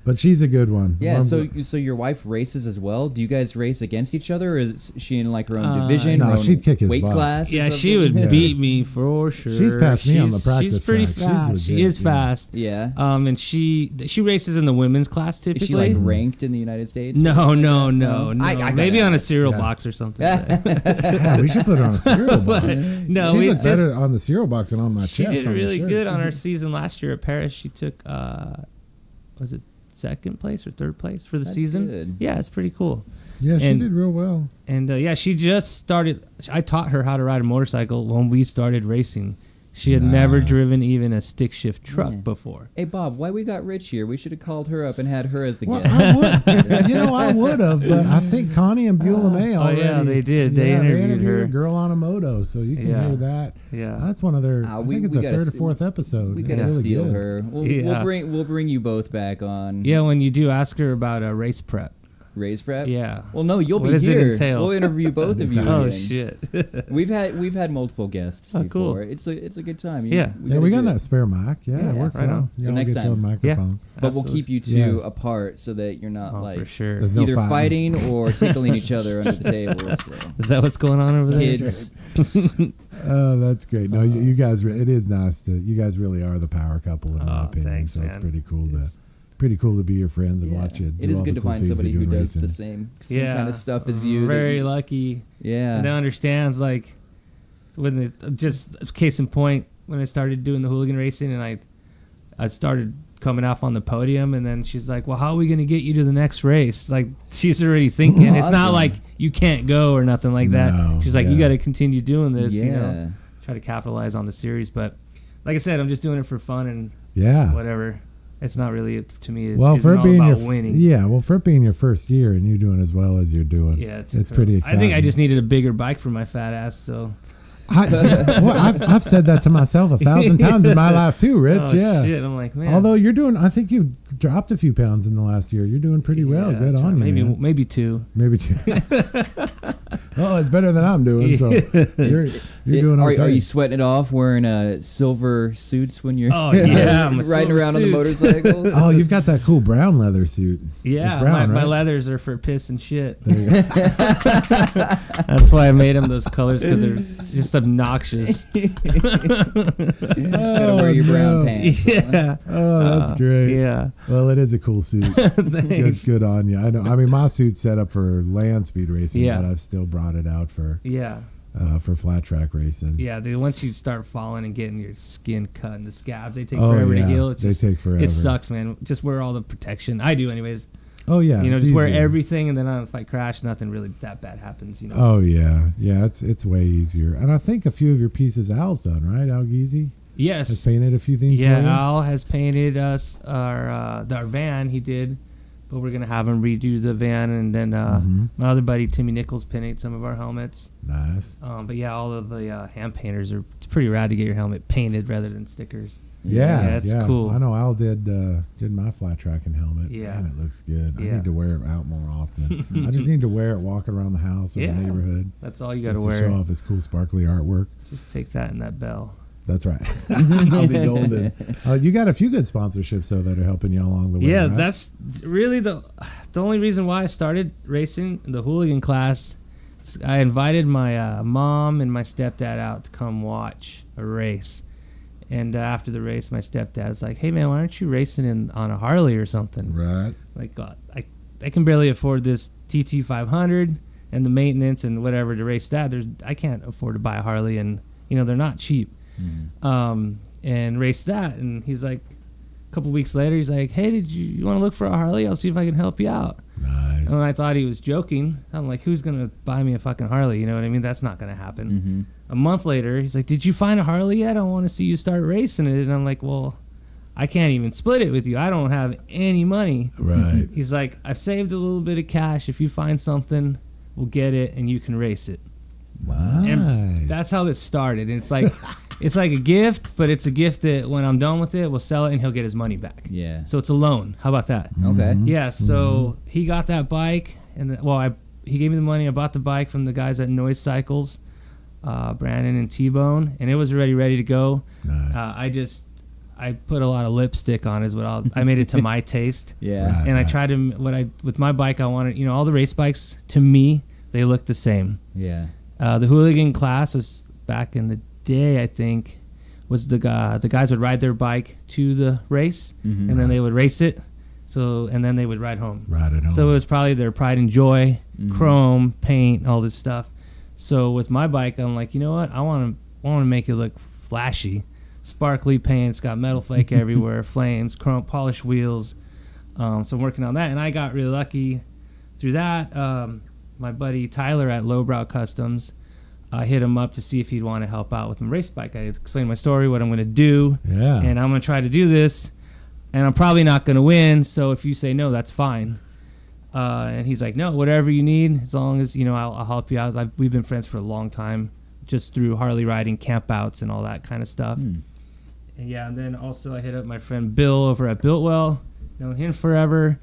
But she's a good one. Yeah, One- so your wife races as well? Do you guys race against each other, or is she in like her own division? no, her own she'd kick his weight butt. class? or yeah, she something? would Yeah. beat me for sure. She's passed me on the practice She's pretty track. She's fast. She legit, is yeah. fast. Yeah. And she races in the women's class typically. Is she like ranked in the United States? No. I gotta Maybe on a ask. cereal Yeah. box or something. Yeah, we should put her on a cereal box. No, she we looked just better on the cereal box than on my she chest. did on the really shirt. good on her season last year at Paris. She took was it second place or third place for the That's season? good. Yeah, it's pretty cool. Yeah, she And- did real well. And yeah, she just started. I taught her how to ride a motorcycle when we started racing. She had never Nice. driven even a stick shift truck Yeah. before. Hey, Bob, why we got Rich here? We should have called her up and had her as the Well, guest. I would, I would have, but I think Connie and Beulah May Oh, already. yeah, they did. They interviewed her. a girl on a moto, so you can Yeah. hear that. Yeah. That's one of their. I we- think it's we a gotta third or s- fourth episode. We It's gotta really steal good. her. Yeah. We'll bring you both back on. Yeah, when you do ask her about a race prep. Race prep. Yeah. Well, no, you'll What be does it here. entail? We'll interview both of you. Oh then. shit. We've had multiple guests Oh, before. cool. It's a good time. Yeah. Yeah, we got that. that spare mic. Yeah, Yeah, it works right well. on. Yeah, So we'll next get you a time. microphone. But we'll keep you two Yeah. apart so that you're not Oh, like for sure. There's no either fighting. fighting or tickling each other under the table. So. Is that what's going on over there? Kids. Oh, that's great. No, you guys. It is nice to. You guys really are the power couple in my Oh, opinion. thanks, so it's man. pretty cool to be your friends and Yeah. watch you. It do is all good the to cool find things somebody you who do in does the racing. same kind of stuff as you. that Very you- lucky. Yeah. And that understands, like, when just case in point, when I started doing the hooligan racing, and I started coming off on the podium, and then she's like, well, how are we going to get you to the next race? Like, she's already thinking. Awesome. It's not like you can't go or nothing like that. No, She's like, you got to continue doing this, Yeah. you know, try to capitalize on the series. But like I said, I'm just doing it for fun and Yeah. whatever. It's not really, to me, Well, it's for it all being about your winning. yeah, well, for it being your first year and you doing as well as you're doing, Yeah, it's incredible. pretty exciting. I think I just needed a bigger bike for my fat ass, so. I've said that to myself 1,000 times in my life too, Rich. Oh, yeah. shit. I'm like, man. Although you're doing, I think you've dropped a few pounds in the last year. You're doing pretty well. Yeah, Good try- on you, maybe, man. Maybe 2. Maybe two. Oh, it's better than I'm doing. So you're doing okay. Are you sweating it off wearing silver suits when you're Oh, yeah, I'm a riding silver around on the suits. motorcycle? Oh, you've got that cool brown leather suit. Yeah, It's brown, my right? leathers are for piss and shit. There you go. That's why I made them those colors, because they're just obnoxious. Gotta wear your brown pants. Yeah. Oh, that's great. Yeah. Well, it is a cool suit. Thanks. Good on you. I know. I mean, my suit's set up for land speed racing, Yeah. but I've still brought it out for Yeah. flat track racing. Yeah. Once you start falling and getting your skin cut and the scabs, they take Oh, forever yeah. to heal. It's They just, take forever. It sucks, man. Just wear all the protection. I do, anyways. Oh yeah. You know, it's just wear easier. everything, and then if I crash, nothing really that bad happens. You know. Oh yeah, yeah. It's way easier. And I think a few of your pieces Al's done, right? Al Geezy has Yes. painted a few things. Yeah, for you? Al has painted us our van. He did, but we're gonna have him redo the van, and then my other buddy Timmy Nichols painted some of our helmets. Nice. But yeah, all of the hand painters are. It's pretty rad to get your helmet painted rather than stickers. Yeah, it's cool. I know Al did my flat tracking helmet. Yeah. Man, it looks good. I Yeah. need to wear it out more often. I just need to wear it walking around the house or Yeah. the neighborhood. That's all you got Just to to wear. show off his cool sparkly artwork. Just take that and that bell. That's right. I'll be golden. You got a few good sponsorships though that are helping you along the way. Yeah, right? that's really the only reason why I started racing the hooligan class. I invited my mom and my stepdad out to come watch a race. And after the race, my stepdad's like, "Hey man, why aren't you racing on a Harley or something?" right. Like, God, I can barely afford this TT 500 and the maintenance and whatever to race that. I can't afford to buy a Harley, and they're not cheap. And race that. And he's like, a couple weeks later, he's like, "Hey, you want to look for a Harley? I'll see if I can help you out." Nice. And I thought he was joking. I'm like, who's gonna buy me a fucking Harley? You know what I mean? That's not gonna happen. A month later, he's like, "Did you find a Harley yet? I want to see you start racing it." And I'm like, "Well, I can't even split it with you. I don't have any money." Right. He's like, "I've saved a little bit of cash. If you find something, we'll get it and you can race it." Nice. And that's how this started. And it's like it's like a gift, but it's a gift that when I'm done with it, we'll sell it and he'll get his money back. Yeah. So it's a loan. How about that? Okay. Yeah, so he got that bike, and he gave me the money. I bought the bike from the guys at Noise Cycles, Brandon and T-Bone, and it was already ready to go. Nice. I put a lot of lipstick on I made it to my taste. Yeah. Right. And I tried to, with my bike, I wanted, all the race bikes, to me, they look the same. Yeah. The hooligan class was back in the day, I think, was the guys would ride their bike to the race, and then they would race it, and then they would ride home. Ride it home. So it was probably their pride and joy, chrome, paint, all this stuff. So with my bike, I'm like, you know what? I want to make it look flashy, sparkly paint. It's got metal flake everywhere, flames, chrome, polished wheels. So I'm working on that, and I got really lucky through that. My buddy Tyler at Lowbrow Customs, I hit him up to see if he'd want to help out with my race bike. I explained my story, what I'm going to do, Yeah. and I'm going to try to do this, and I'm probably not going to win, so if you say no, that's fine. And he's like, no, whatever you need, as long as, I'll help you out. We've been friends for a long time, just through Harley riding, campouts, and all that kind of stuff. And and then also I hit up my friend Bill over at Builtwell, known him forever,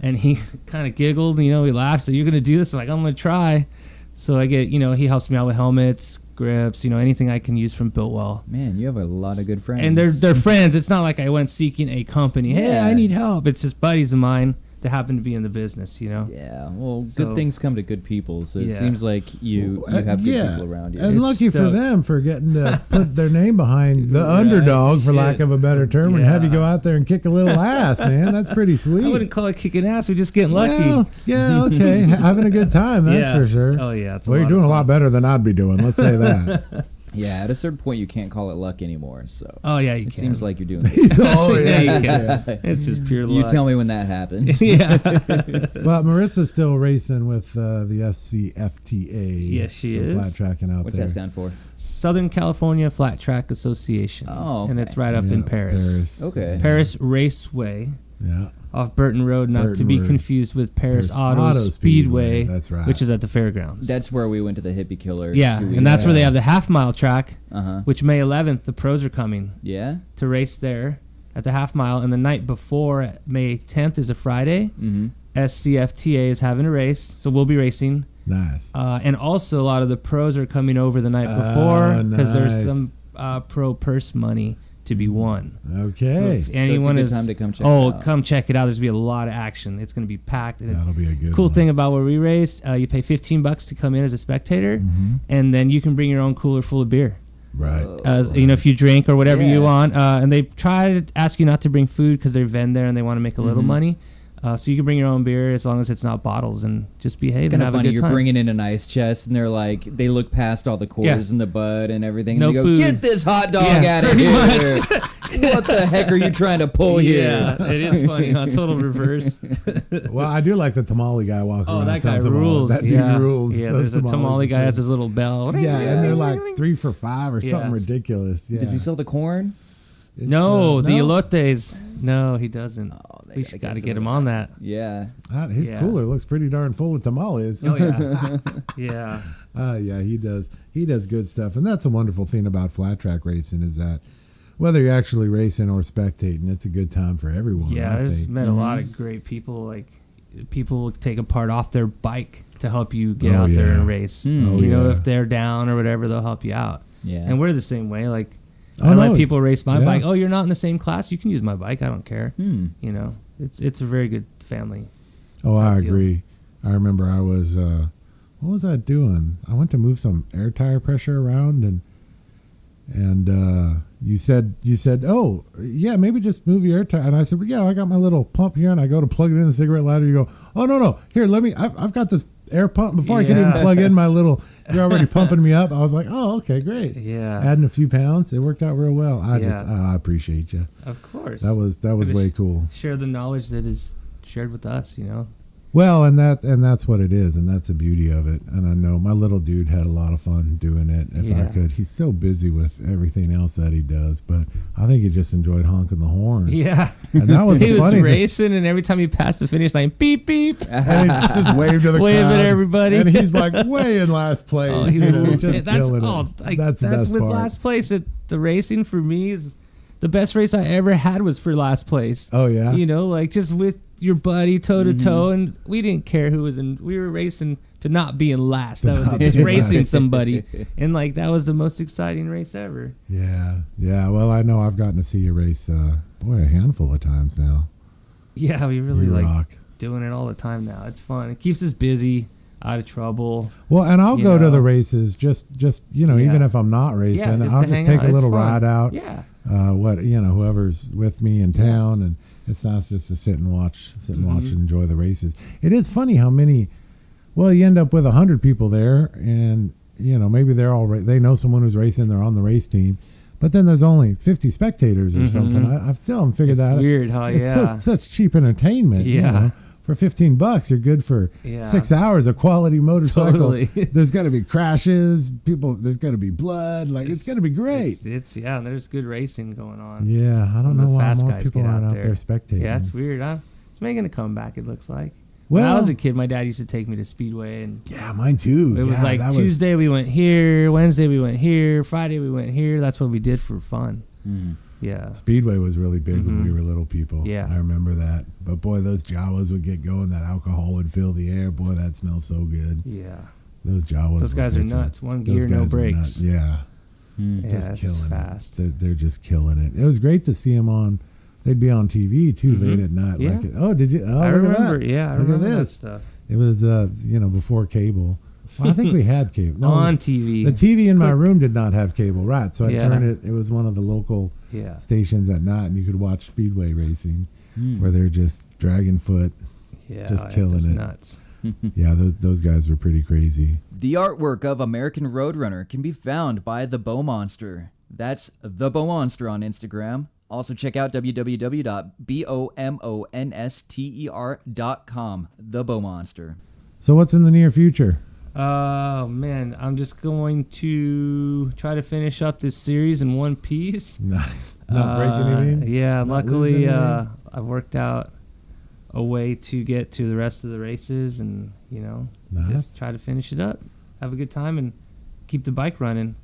and he kind of giggled, he laughed, so you're going to do this? I'm like, I'm going to try. So I get, he helps me out with helmets, grips, anything I can use from Builtwell. Man, you have a lot of good friends. And they're friends. It's not like I went seeking a company. Hey, Yeah. I need help. It's just buddies of mine that happen to be in the business, Yeah, well, So- good things come to good people, so it Yeah. seems like you have good people around you. And It's lucky for stoked. them for getting to put their name behind the Right, underdog, for lack shit. of a better term, and have you Yeah. go out there and kick a little ass, man. That's pretty sweet. I wouldn't call it kicking ass. We're just getting lucky. Well, yeah, okay. Having a good time, that's Yeah. for sure. Oh, yeah. It's Well, you're doing a lot fun. better than I'd be doing. Let's say that. Yeah, at a certain point, you can't call it luck anymore. So. Oh yeah, you It can. seems like you're doing it. Oh Yeah, yeah, you yeah. can. It's just pure You luck. tell me when that happens. Yeah. But Marissa's still racing with the SCFTA. Yes, she some is. flat tracking out What's there. that stand for? Southern California Flat Track Association. Oh, and okay. it's right up in Yeah, Paris. Okay. Paris Raceway Yeah. off Burton Road, not to Burton be Road. confused with Paris Paris Auto, Auto Speedway, Speedway, that's right. which is at the fairgrounds. That's where we went to the Hippie Killer. yeah, 2 and weeks that's where they Yeah. have the half-mile track, Uh-huh. which May 11th, the pros are coming Yeah? to race there at the half mile. And the night before, May 10th, is a Friday. Mm-hmm. SCFTA is having a race, so we'll be racing. Nice. And also, a lot of the pros are coming over the night before because nice. there's some pro purse money to be won. So Okay. if anyone good is, time to come check it out. come check it out. There's gonna be a lot of action. It's gonna be packed. And That'll be a good cool one. thing about where we race, you pay $15 to come in as a spectator, Mm-hmm. and then you can bring your own cooler full of beer. Right. If you drink or whatever Yeah. you want. And they try to ask you not to bring food because they're vend there and they want to make a little money. So you can bring your own beer as long as it's not bottles and just behave It's and kind of have a funny. good You're time. bringing in an ice chest, and they're like, they look past all the quarters Yeah. and the bud and everything. No and they go, food. Get this hot dog Yeah, out of pretty here. What the heck are you trying to pull Yeah, here? it is funny. Huh? Total reverse. Well, I do like the tamale guy walking Oh, around. that guy selling tamales. rules. That yeah. dude rules. Yeah, Those there's a tamale and guy shit. has his little bell. Yeah, and they're like 3 for $5 or Yeah. something ridiculous. Yeah. Does he sell the corn? It's, No, the no. elotes. No, he doesn't. they We gotta got to get get some him of on that. Yeah. His Yeah. cooler looks pretty darn full of tamales. Oh yeah, yeah. Yeah, he does. He does good stuff, and that's a wonderful thing about flat track racing is that whether you're actually racing or spectating, it's a good time for everyone. Yeah, I there's think. met a lot of great people. Like people take a part off their bike to help you get Oh, out there yeah. and race. Hmm. Oh, You know, yeah. if they're down or whatever, they'll help you out. Yeah. And we're the same way. Like Oh, I no. let people race my Yeah. bike. Oh, you're not in the same class. You can use my bike. I don't care. Hmm. You know, it's a very good family. Oh, I Good deal. agree. I remember I was what was I doing? I went to move some air tire pressure around and you said, oh yeah, maybe just move your air tire. And I said, well, yeah, I got my little pump here, and I go to plug it in the cigarette lighter. You go, oh no, here, let me. I've got this air pump. Before I can even Yeah. plug in my little, you're already pumping me up. I was like, oh, okay, great. Yeah, Adding a few pounds, it worked out real well. Yeah. I appreciate you. of course. That was Gotta way cool. Share the knowledge that is shared with us. You know. Well, and that's what it is, and that's the beauty of it. And I know my little dude had a lot of fun doing it. If I Yeah. could, he's so busy with everything else that he does, but I think he just enjoyed honking the horn. Yeah. And that was he the was funny thing. racing, and every time he passed the finish line, beep beep, And he just waved to the wave crowd, at everybody. and he's like way in last place. Oh, he's you know, just that's killing oh, it. like, That's the best with part. last place. The racing for me is the best race I ever had was for last place. Oh yeah, You know, like just with your buddy toe to toe, and we didn't care who was in. We were racing to not be in last. That was not it, just be in racing last. somebody, and like that was the most exciting race ever. yeah. Well, I know I've gotten to see you race, a handful of times now. Yeah, we really You like rock. doing it all the time now. It's fun. It keeps us busy, out of trouble. Well, and I'll You go to know. the races just Yeah. even if I'm not racing, Yeah, just I'll to just hang take out. a It's little fun. ride out. Yeah. Whoever's with me in town, and it's nice just to sit and watch and enjoy the races. It is funny how many. Well, you end up with 100 people there, and maybe they're all they know someone who's racing. They're on the race team, but then there's only 50 spectators or something. I still haven't figured that out. Weird how It's such cheap entertainment. Yeah. For $15, you're good for Yeah. 6 hours of quality motorcycle. Totally. There's got to be crashes. There's got to be blood. Like it's going to be great. It's and there's good racing going on. Yeah, I don't The know why fast more guys people get aren't out out there spectating. Yeah, it's weird. It's making a comeback. It looks like. When I Well- was a kid, my dad used to take me to Speedway, and Yeah, mine too. it was Yeah, like that Tuesday we went here, Wednesday we went here, Friday we went here. That's what we did for fun. Mm. Yeah. Speedway was really big when we Mhm. were little people. Yeah. I remember that. But boy, those Jawas would get going. That alcohol would fill the air. Boy, that smells so good. Yeah. Those Jawas. Those were guys are bitchin'. nuts. One Those gear, no guys were brakes. nuts. Yeah. Mm. Yeah, Just it's killing fast. it. They're just killing it. It was great to see them on. They'd be on TV too Mhm. late at night. Yeah. Like, oh, did you? Oh, I look at remember. that. Yeah, I Look at remember that this. stuff. It was, before cable. Well, I think we had cable. No, On TV. the TV in my Click. room did not have cable, right? So I Yeah. turned it. It was one of the local Yeah. stations at night, and you could watch Speedway racing, Mm. where they're just dragging foot. Yeah. just it's killing it. Nuts. Yeah, those guys were pretty crazy. The artwork of American Roadrunner can be found by The Bow Monster. That's The Bow Monster on Instagram. Also check out www.bomonster.com. The Bow Monster. So what's in the near future? Oh man, I'm just going to try to finish up this series in one piece. Nice. Not break anything? Yeah, Not luckily lose anything? I've worked out a way to get to the rest of the races and, Nice. just try to finish it up, have a good time, and keep the bike running.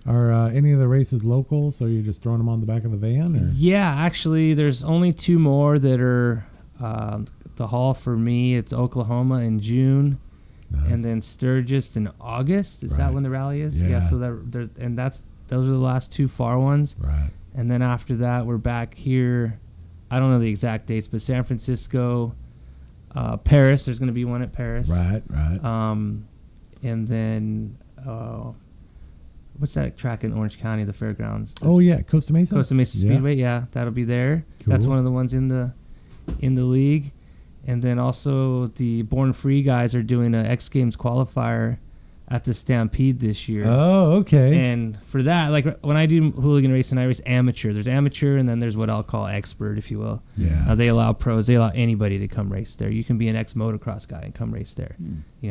Are any of the races local, so you're just throwing them on the back of the van? Or? Yeah, actually, there's only 2 more that are the haul for me. It's Oklahoma in June. Nice. And then Sturgis in August. Is Right. that when the rally is? Yeah. So those are the last 2 far ones. Right. And then after that, we're back here. I don't know the exact dates, but San Francisco, Paris. There's going to be one at Paris. Right. And then what's that track in Orange County? The fairgrounds. Oh yeah, Costa Mesa. Costa Mesa Yeah. Speedway. Yeah, that'll be there. Cool. That's one of the ones in the league. And then also the Born Free guys are doing an X Games qualifier at the Stampede this year. Oh, okay. And for that, like when I do hooligan racing, I race amateur. There's amateur, and then there's what I'll call expert, if you will. Yeah. They allow pros. They allow anybody to come race there. You can be an ex-motocross guy and come race there.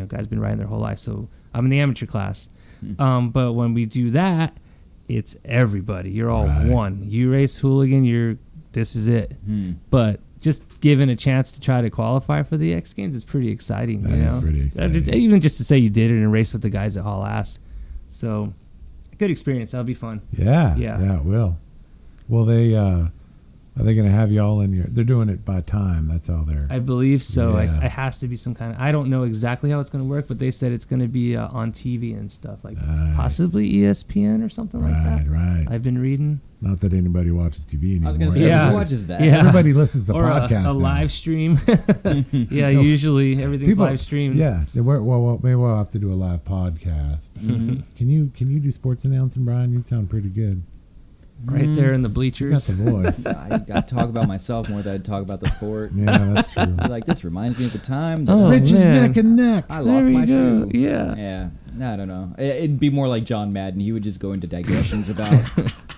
Guys been riding their whole life. So I'm in the amateur class. But when we do that, it's everybody. You're all Right. one. You race hooligan, this is it. But just given a chance to try to qualify for the X Games is pretty exciting. That is pretty exciting. Even just to say you did it and race with the guys that haul ass. So, good experience. That'll be fun. Yeah. Yeah. Yeah, it will. Well, are they going to have you all in they're doing it by time. That's all they're. I believe so. Yeah. It has to be some kind of. I don't know exactly how it's going to work, but they said it's going to be on TV and stuff, like Nice. possibly ESPN or something like that. Right. I've been reading. Not that anybody watches TV anymore. I was going to say, Yeah. who watches that? Yeah. Everybody listens to Or podcasts a now. live stream. Yeah, No. usually everything's live streamed. Yeah. Well, maybe we'll have to do a live podcast. Can you do sports announcing, Brian? You sound pretty good. Right there in the You got bleachers. the voice. I talk about myself more than I talk about the sport. Yeah, that's true. Like, this reminds me of the time that Oh, Rich is man. neck and neck. I lost my shoe. Yeah. Yeah. I don't know. It'd be more like John Madden. He would just go into digressions about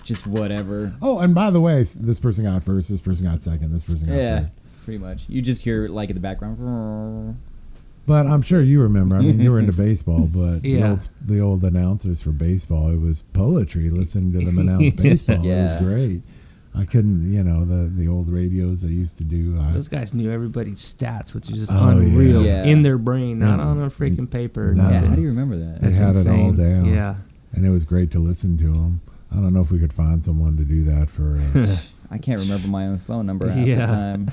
just whatever. Oh, and by the way, this person got first, this person got second, this person got Yeah, third. pretty much. You just hear, like, in the background. But I'm sure you remember. I mean, you were into baseball, but Yeah. the old announcers for baseball, it was poetry listening to them announce baseball. Yeah. It was great. I couldn't, the old radios they used to do. Those guys knew everybody's stats, which is just Oh, unreal yeah. in their brain, not Yeah. on a freaking paper. No. Yeah, Nothing. how do you remember that? They That's had it all insane. down. Yeah. And it was great to listen to them. I don't know if we could find someone to do that for. I can't remember my own phone number half Yeah. the time.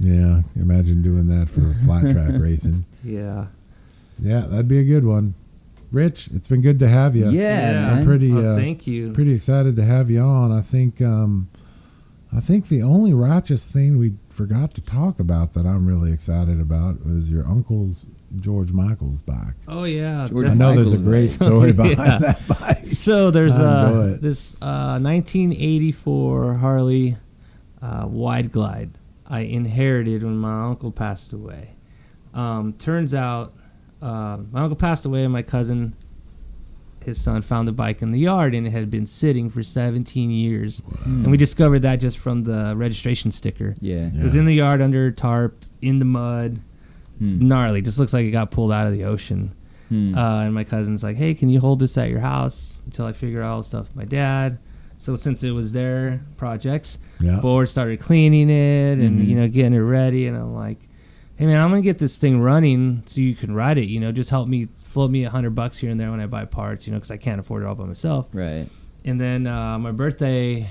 Yeah. Imagine doing that for flat track racing. Yeah. Yeah, that'd be a good one. Rich, it's been good to have you. Yeah, man. I'm pretty thank you. pretty excited to have you on. I think the only righteous thing we forgot to talk about that I'm really excited about was your uncle's George Michael's bike. Oh yeah. George I know there's a Michael's great bike. story behind Yeah. that bike. So there's I enjoy it. this 1984 Harley Wide Glide I inherited when my uncle passed away. Turns out my uncle passed away and my cousin, his son, found the bike in the yard and it had been sitting for 17 years. And we discovered that just from the registration sticker. Yeah. It was in the yard under a tarp, in the mud. It's gnarly. Just looks like it got pulled out of the ocean. And my cousin's like, hey, can you hold this at your house until I figure out all the stuff with my dad? So since it was their projects, Yeah. Board started cleaning it and, getting it ready. And I'm like, hey, man, I'm going to get this thing running so you can ride it. Just help me, float me $100 here and there when I buy parts, because I can't afford it all by myself. Right. And then my birthday,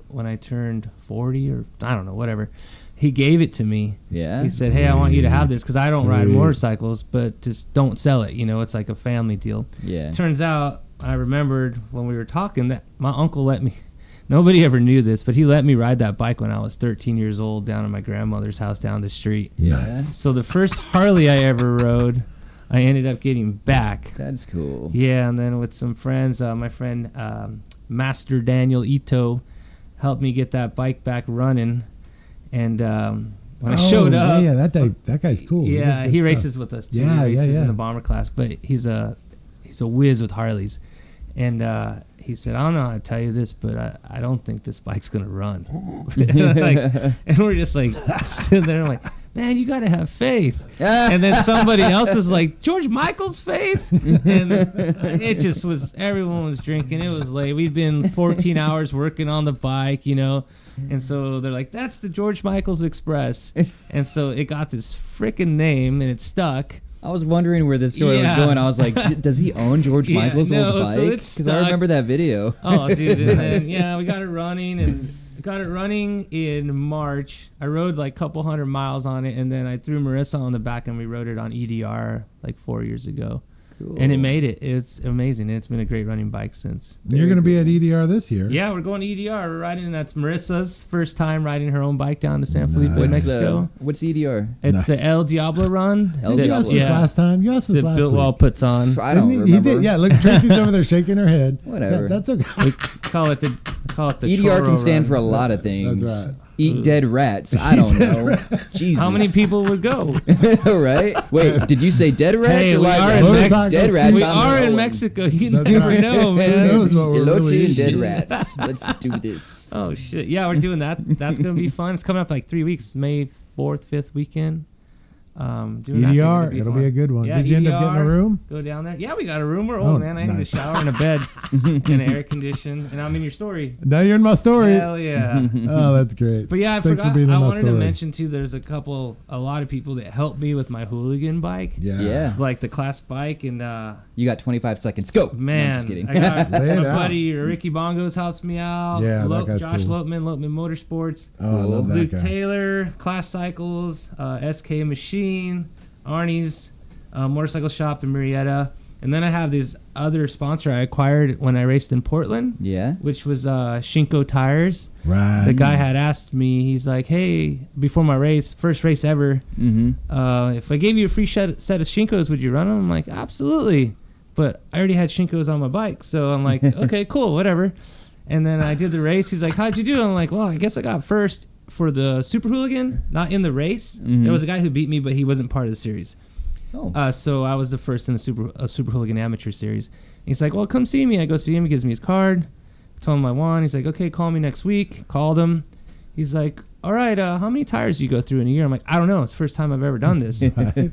when I turned 40 or I don't know, whatever, he gave it to me. Yeah. He said, hey, I want you to have this because I don't ride Sweet. motorcycles, but just don't sell it. It's like a family deal. Yeah. Turns out I remembered when we were talking that my uncle let me, nobody ever knew this, but he let me ride that bike when I was 13 years old down at my grandmother's house down the street. Yeah. So the first Harley I ever rode, I ended up getting back. That's cool. Yeah, and then with some friends, my friend Master Daniel Ito helped me get that bike back running. And when I showed up. Yeah, that guy's cool. Yeah, he stuff. races with us too. Yeah, he races yeah. in the bomber class, but he's a whiz with Harleys. And he said, I don't know how to tell you this, but I don't think this bike's going to run. And we're just like sitting there like, man, you got to have faith. And then somebody else is like, George Michael's faith? And it just was, everyone was drinking. It was late. We'd been 14 hours working on the bike, you know. And so they're like, that's the George Michael's Express. And so it got this freaking name and it stuck. I was wondering where this story was going. I was like, does he own George Michael's old bike? Because I remember that video. Oh, dude. And then, we got it running in March. I rode like a couple hundred miles on it, and then I threw Marissa on the back, and we rode it on EDR like 4 years ago. Cool. And it made it. It's amazing. It's been a great running bike since. You're going to be at EDR this year. Yeah, we're going to EDR. We're riding. That's Marissa's first time riding her own bike down to San Felipe, Mexico. What's EDR? It's the El Diablo run. El Diablo. You asked us last time. You asked us last week. Biltwell puts on. I don't remember. He did. Yeah, look, Tracy's over there shaking her head. Whatever. That's okay. We call it the EDR can stand run. for a lot of things. That's right. Eat dead rats. I don't know. Jesus. How many people would go? Right? Wait, did you say dead rats Hey, or we live are rats? in Dead rats. We I'm are in going. Mexico. You That's never right. know, Who man. knows what we're Elote really and dead eating. rats. Let's do this. Oh shit! Yeah, we're doing that. That's gonna be fun. It's coming up like 3 weeks, May 4th, 5th weekend. Doing that EDR, thing, it'll be a good one. Yeah, Did you end up getting a EDR, room? Go down there. Yeah, we got a room. We're Oh, old, man. I need a nice. shower and a bed and air condition. And I'm in your story. Now you're in my story. Hell yeah. Oh, that's great. But yeah, I Thanks forgot. for being in I my wanted to story. mention too. There's a lot of people that helped me with my Hooligan bike. Yeah. Like the class bike and You got 25 seconds. Go. man, No, I'm just kidding. I got Lay it my out. buddy Ricky Bongos helps me out. Yeah, that guy's Josh cool. Lopman Motorsports. Oh, I love that Luke guy. Taylor, Class Cycles, SK Machine, Arnie's Motorcycle Shop in Marietta. And then I have this other sponsor I acquired when I raced in Portland, Yeah. which was Chinko Tires. Right. The guy had asked me, he's like, hey, before my race, first race ever, if I gave you a free set of Chinkos, would you run them? I'm like, absolutely. But I already had Chinkos on my bike. So I'm like, okay, cool, whatever. And then I did the race. He's like, how'd you do? I'm like, well, I guess I got first for the Super Hooligan, not in the race. There was a guy who beat me, but he wasn't part of the series. Oh. So I was the first in the Super Hooligan Amateur Series. And he's like, well, come see me. I go see him. He gives me his card. Told him I won. He's like, okay, call me next week. Called him. He's like, all right, how many tires do you go through in a year? I'm like, I don't know. It's the first time I've ever done this.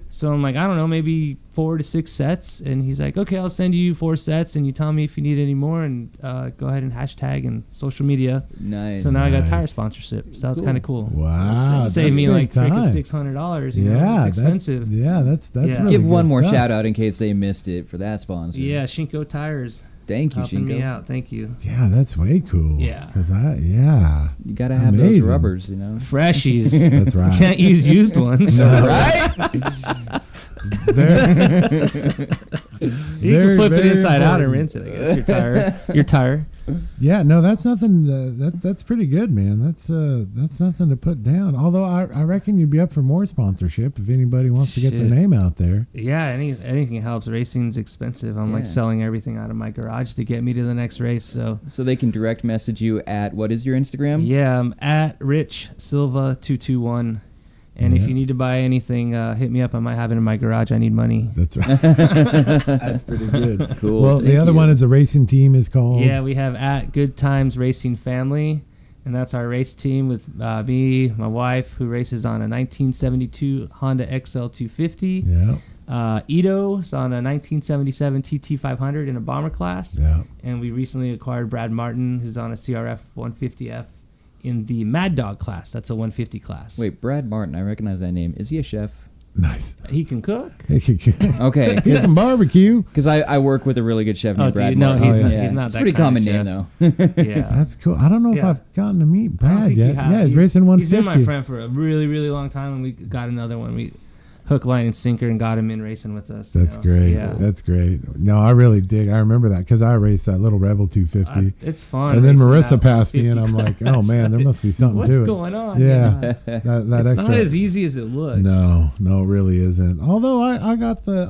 So I'm like, I don't know, maybe 4 to 6 sets. And he's like, okay, I'll send you 4 sets, and you tell me if you need any more, and go ahead and hashtag and social media. Nice. So now I got Nice. tire sponsorship. So that's Cool. kind of cool. Wow. Saved me that's like big time. freaking $600. You know? Yeah, It's expensive. That's Yeah. really Give one good more stuff. shout out in case they missed it for that sponsor. Yeah, Chinko Tires. Thank you, Helping me Chinko. out. Thank you. Yeah, that's way cool. Yeah. Because You gotta have Amazing. those rubbers, you know. Freshies. that's right. Can't use used ones. Right? You can flip it inside out and rinse it, I guess. Your tire. Yeah, no, that's nothing. That's pretty good, man. That's nothing to put down. Although I reckon you'd be up for more sponsorship if anybody wants to get their Shit. name out there. Yeah, anything helps. Racing's expensive. I'm like Yeah. selling everything out of my garage to get me to the next race. So So they can direct message you at, what is your Instagram? yeah, I'm at Rich Silva 221. And if Yeah. you need to buy anything, hit me up. I might have it in my garage. I need money. That's right. That's pretty good. Cool. Well, the Thank other you. one is a racing team is called. Yeah, we have at Good Times Racing Family, and that's our race team with me, my wife, who races on a 1972 Honda XL 250. Yeah. Ito's on a 1977 TT 500 in a bomber class. Yeah. And we recently acquired Brad Martin, who's on a CRF 150F in the Mad Dog class. That's a 150 class. Wait, Brad Martin. I recognize that name. Is he a chef? Nice. He can cook. Okay. Get some barbecue. Because I work with a really good chef named Oh, Brad dude, no, Martin. he's Oh, not, yeah. he's not It's a that pretty kind common of name, chef. though. Yeah. That's cool. I don't know if Yeah. I've gotten to meet I don't Brad think yet. you have. Yeah, he's racing 150. He's been my friend for a really, really long time, and we got another one. We hook, line, and sinker, and got him in racing with us. That's great. Yeah. That's great. No, I really dig. I remember that because I raced that little Rebel 250. It's fun. And then racing Marissa that passed me, and 150 I'm like, oh man, there must be something What's to it. going on? Yeah, that It's extra. not as easy as it looks. No, it really isn't. Although I got the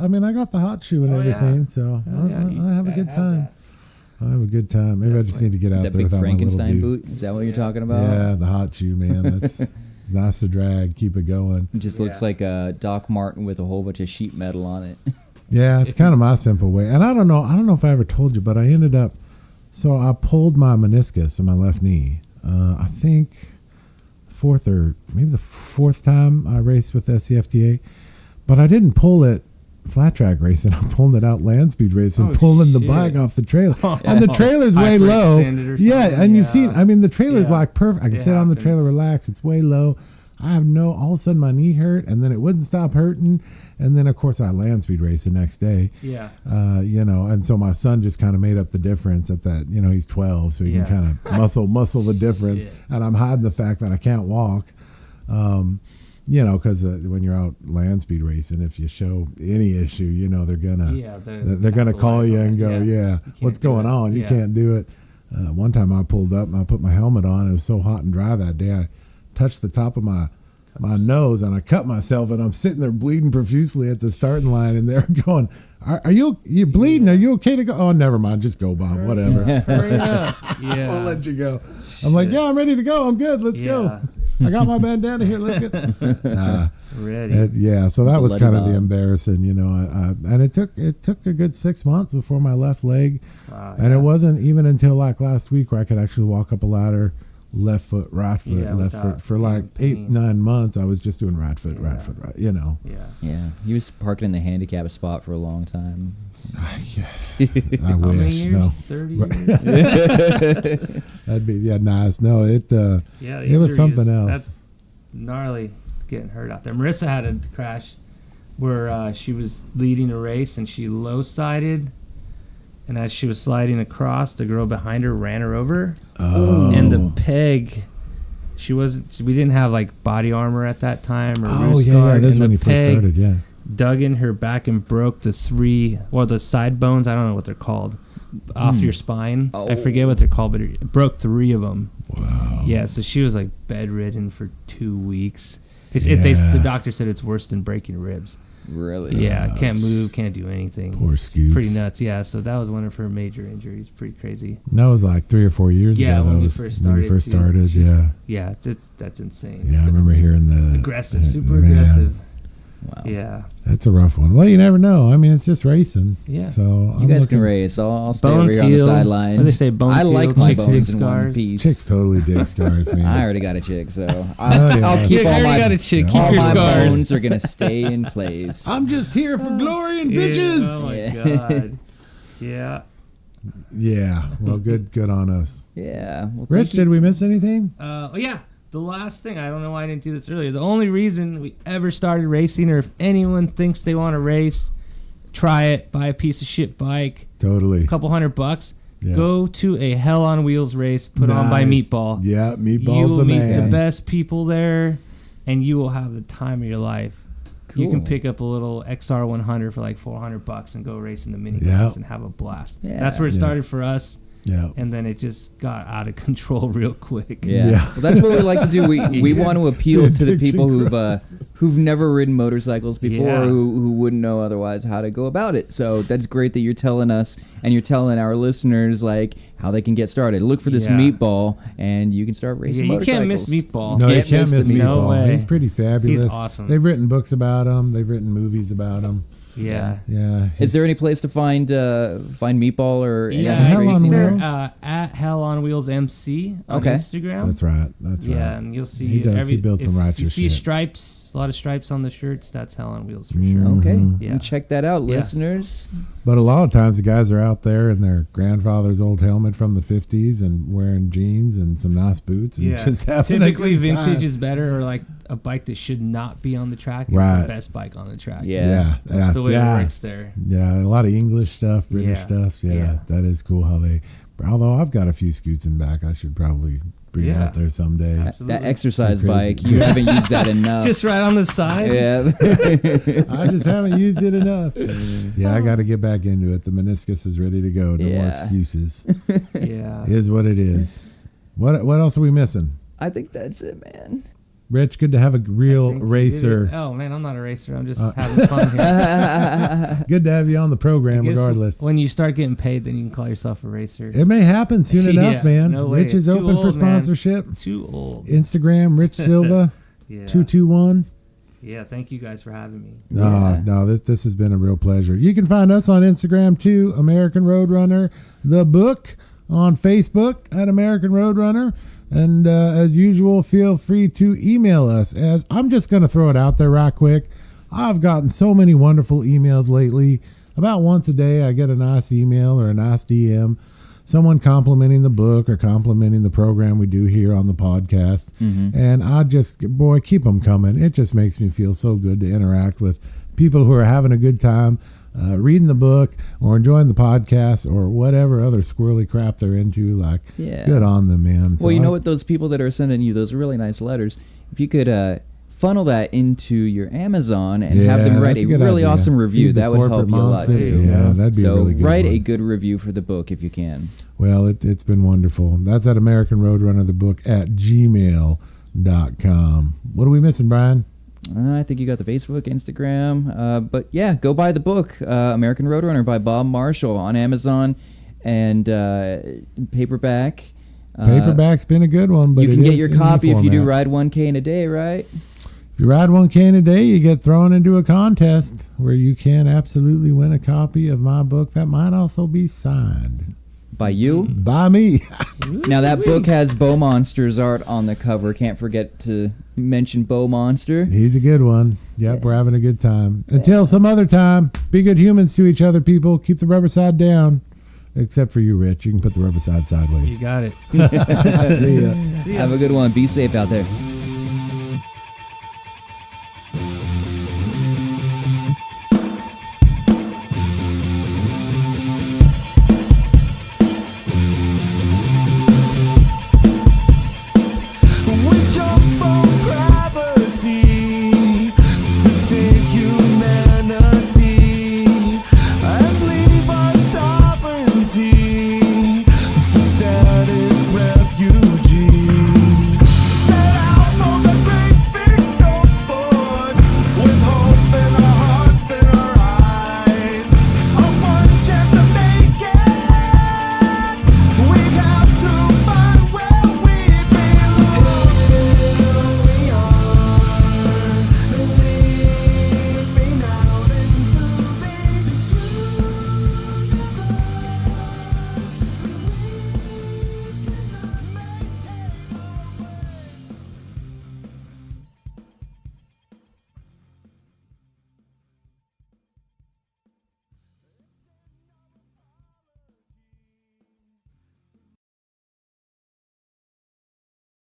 hot shoe and Oh, yeah. everything, so Oh, yeah, you I have a gotta good have time. that. I have a good time. Maybe I just need to get out That there big without my little Frankenstein dude. boot? Is that what you're talking about? Yeah, the hot shoe, man. That's It's nice to drag, keep it going. It just looks like a Doc Martin with a whole bunch of sheet metal on it. Yeah, it's kind of my simple way. And I don't know if I ever told you, but I ended up, so I pulled my meniscus in my left knee. I think the fourth time I raced with SCFTA, but I didn't pull it flat track racing. I'm pulling it out land speed racing, pulling the bike off the trailer. And the trailer's way low. Yeah, and you've seen, I mean, the trailer's like perfect. I can sit on the trailer, relax. It's way low. I have all of a sudden my knee hurt, and then it wouldn't stop hurting. And then, of course, I land speed race the next day. Yeah. And so my son just kind of made up the difference at that. He's 12, so he can kind of muscle the difference. And I'm hiding the fact that I can't walk. Because when you're out land speed racing, if you show any issue, they're gonna call you and go, what's going on? You can't do it. One time I pulled up and I put my helmet on. It was so hot and dry that day. I touched the top of my nose and I cut myself, and I'm sitting there bleeding profusely at the starting line, and they're going, are you bleeding? Are you okay to go? Oh, never mind. Just go, Bob. Whatever. I'll let you go. I'm like, I'm ready to go. I'm good. Let's go. I got my bandana here. Let's go. Ready. So that was kind of the embarrassing, and it took a good 6 months before my left leg. Wow, and it wasn't even until like last week where I could actually walk up a ladder, left foot, right foot, left foot. For like 8-9 months, I was just doing right foot, right foot, right. Yeah. He was parking in the handicap spot for a long time. I wish. No. 30 years. That'd be nice. No, it was something else. That's gnarly, getting hurt out there. Marissa had a crash where she was leading a race and she low-sided, and as she was sliding across, the girl behind her ran her over. Oh. And the peg, we didn't have like body armor at that time or roost guard, that's and when the you first peg started, dug in her back and broke the side bones, I don't know what they're called, off your spine. I forget what they're called, but it broke 3 of them. Wow. Yeah, so she was like bedridden for 2 weeks. The doctor said it's worse than breaking ribs. Really? Yeah, can't move, can't do anything. Poor Scoops. Pretty nuts, yeah. So that was one of her major injuries. Pretty crazy. And that was like 3 or 4 years ago. Yeah, when we first started. Yeah, that's insane. Yeah, I remember hearing the... Aggressive, super aggressive. Wow. Yeah. That's a rough one. Well, you never know. I mean, it's just racing. Yeah. So you guys can race. I'll stay bones over here on the heal. sidelines. When they say bones I like heal, my chicks dig bones in one scars. piece. Chicks totally dig scars, man. I already got a chick, so I'll keep I all already my got a chick. Keep all your my scars. bones are gonna stay in place. I'm just here for glory and bitches. Oh my god. Yeah. Yeah. Well, good on us. Yeah. Well, Rich, did we miss anything? Yeah. The last thing, I don't know why I didn't do this earlier. The only reason we ever started racing, or if anyone thinks they want to race, try it, buy a piece of shit bike. Totally. A couple $100. Yeah. Go to a Hell on Wheels race put on by Meatball. Yeah, Meatball's You will the meet man. the best people there, and you will have the time of your life. Cool. You can pick up a little XR 100 for like $400 and go race in the mini and have a blast. Yeah. That's where it started for us. Yeah. And then it just got out of control real quick. Yeah. Well, that's what we like to do. We want to appeal to the people who've never ridden motorcycles before, who wouldn't know otherwise how to go about it. So that's great that you're telling us and you're telling our listeners like how they can get started. Look for this Meatball and you can start racing motorcycles. You can't miss Meatball. No, you can't miss Meatball. No way. He's pretty fabulous. He's awesome. They've written books about him. They've written movies about him. Yeah. Yeah. Is there any place to find Meatball or any Hell on racing? Wheels. They're at Hell on Wheels MC on Okay. Instagram. That's right. Yeah, and you'll see He does. He builds some if righteous you see shit. stripes, a lot of stripes on the shirts. That's Hell on Wheels for Mm. sure. Okay. Yeah. And check that out, Yeah. listeners. But a lot of times the guys are out there in their grandfather's old helmet from the 50s and wearing jeans and some nice boots and just having Typically a good vintage time. is better, or like a bike that should not be on the track is Right. the best bike on the track. Yeah. That's the way it works there. Yeah, a lot of English stuff, British Yeah. stuff. Yeah, that is cool how they... Although I've got a few scoots in back, I should probably bring it out there someday. Absolutely. That exercise Crazy. bike, you haven't used that enough. Just right on the side. Yeah. I just haven't used it enough. Yeah, I got to get back into it. The meniscus is ready to go. No more excuses. Yeah. Is what it is. What else are we missing? I think that's it, man. Rich, good to have a real I think you racer. did it. Oh man, I'm not a racer. I'm just having fun here. Good to have you on the program, I guess regardless. When you start getting paid, then you can call yourself a racer. It may happen soon Yeah, enough, man. no way. Rich is Too open for old, man. sponsorship. Too old. Instagram, Rich Silva. Yeah. 221. Yeah, thank you guys for having me. No, this has been a real pleasure. You can find us on Instagram too, American Roadrunner, the book, on Facebook at American Roadrunner. And as usual, feel free to email us. As I'm just going to throw it out there right quick. I've gotten so many wonderful emails lately. About once a day, I get a nice email or a nice DM. Someone complimenting the book or complimenting the program we do here on the podcast. Mm-hmm. And I just, boy, keep them coming. It just makes me feel so good to interact with people who are having a good time reading the book or enjoying the podcast or whatever other squirrely crap they're into. Like, good on them, man. Well, you know what? Those people that are sending you those really nice letters, if you could funnel that into your Amazon and have them write a really awesome review, that would help you a lot too. Yeah, that'd be a really good write one. a good review for the book if you can. Well, it's been wonderful. That's at American Roadrunner, the book, at gmail.com. What are we missing, Brian? I think you got the Facebook, Instagram. But yeah, go buy the book, American Roadrunner by Bob Marshall, on Amazon, and paperback. Paperback's been a good one, but you can get your copy if you do ride 1K in a day, right? If you ride 1K in a day, you get thrown into a contest where you can absolutely win a copy of my book that might also be signed. By you? By me. Now, that book has Bo Monster's art on the cover. Can't forget to mention Bo Monster. He's a good one. Yep, we're having a good time. Until some other time, be good humans to each other, people. Keep the rubber side down. Except for you, Rich. You can put the rubber side sideways. You got it. See ya. Have a good one. Be safe out there.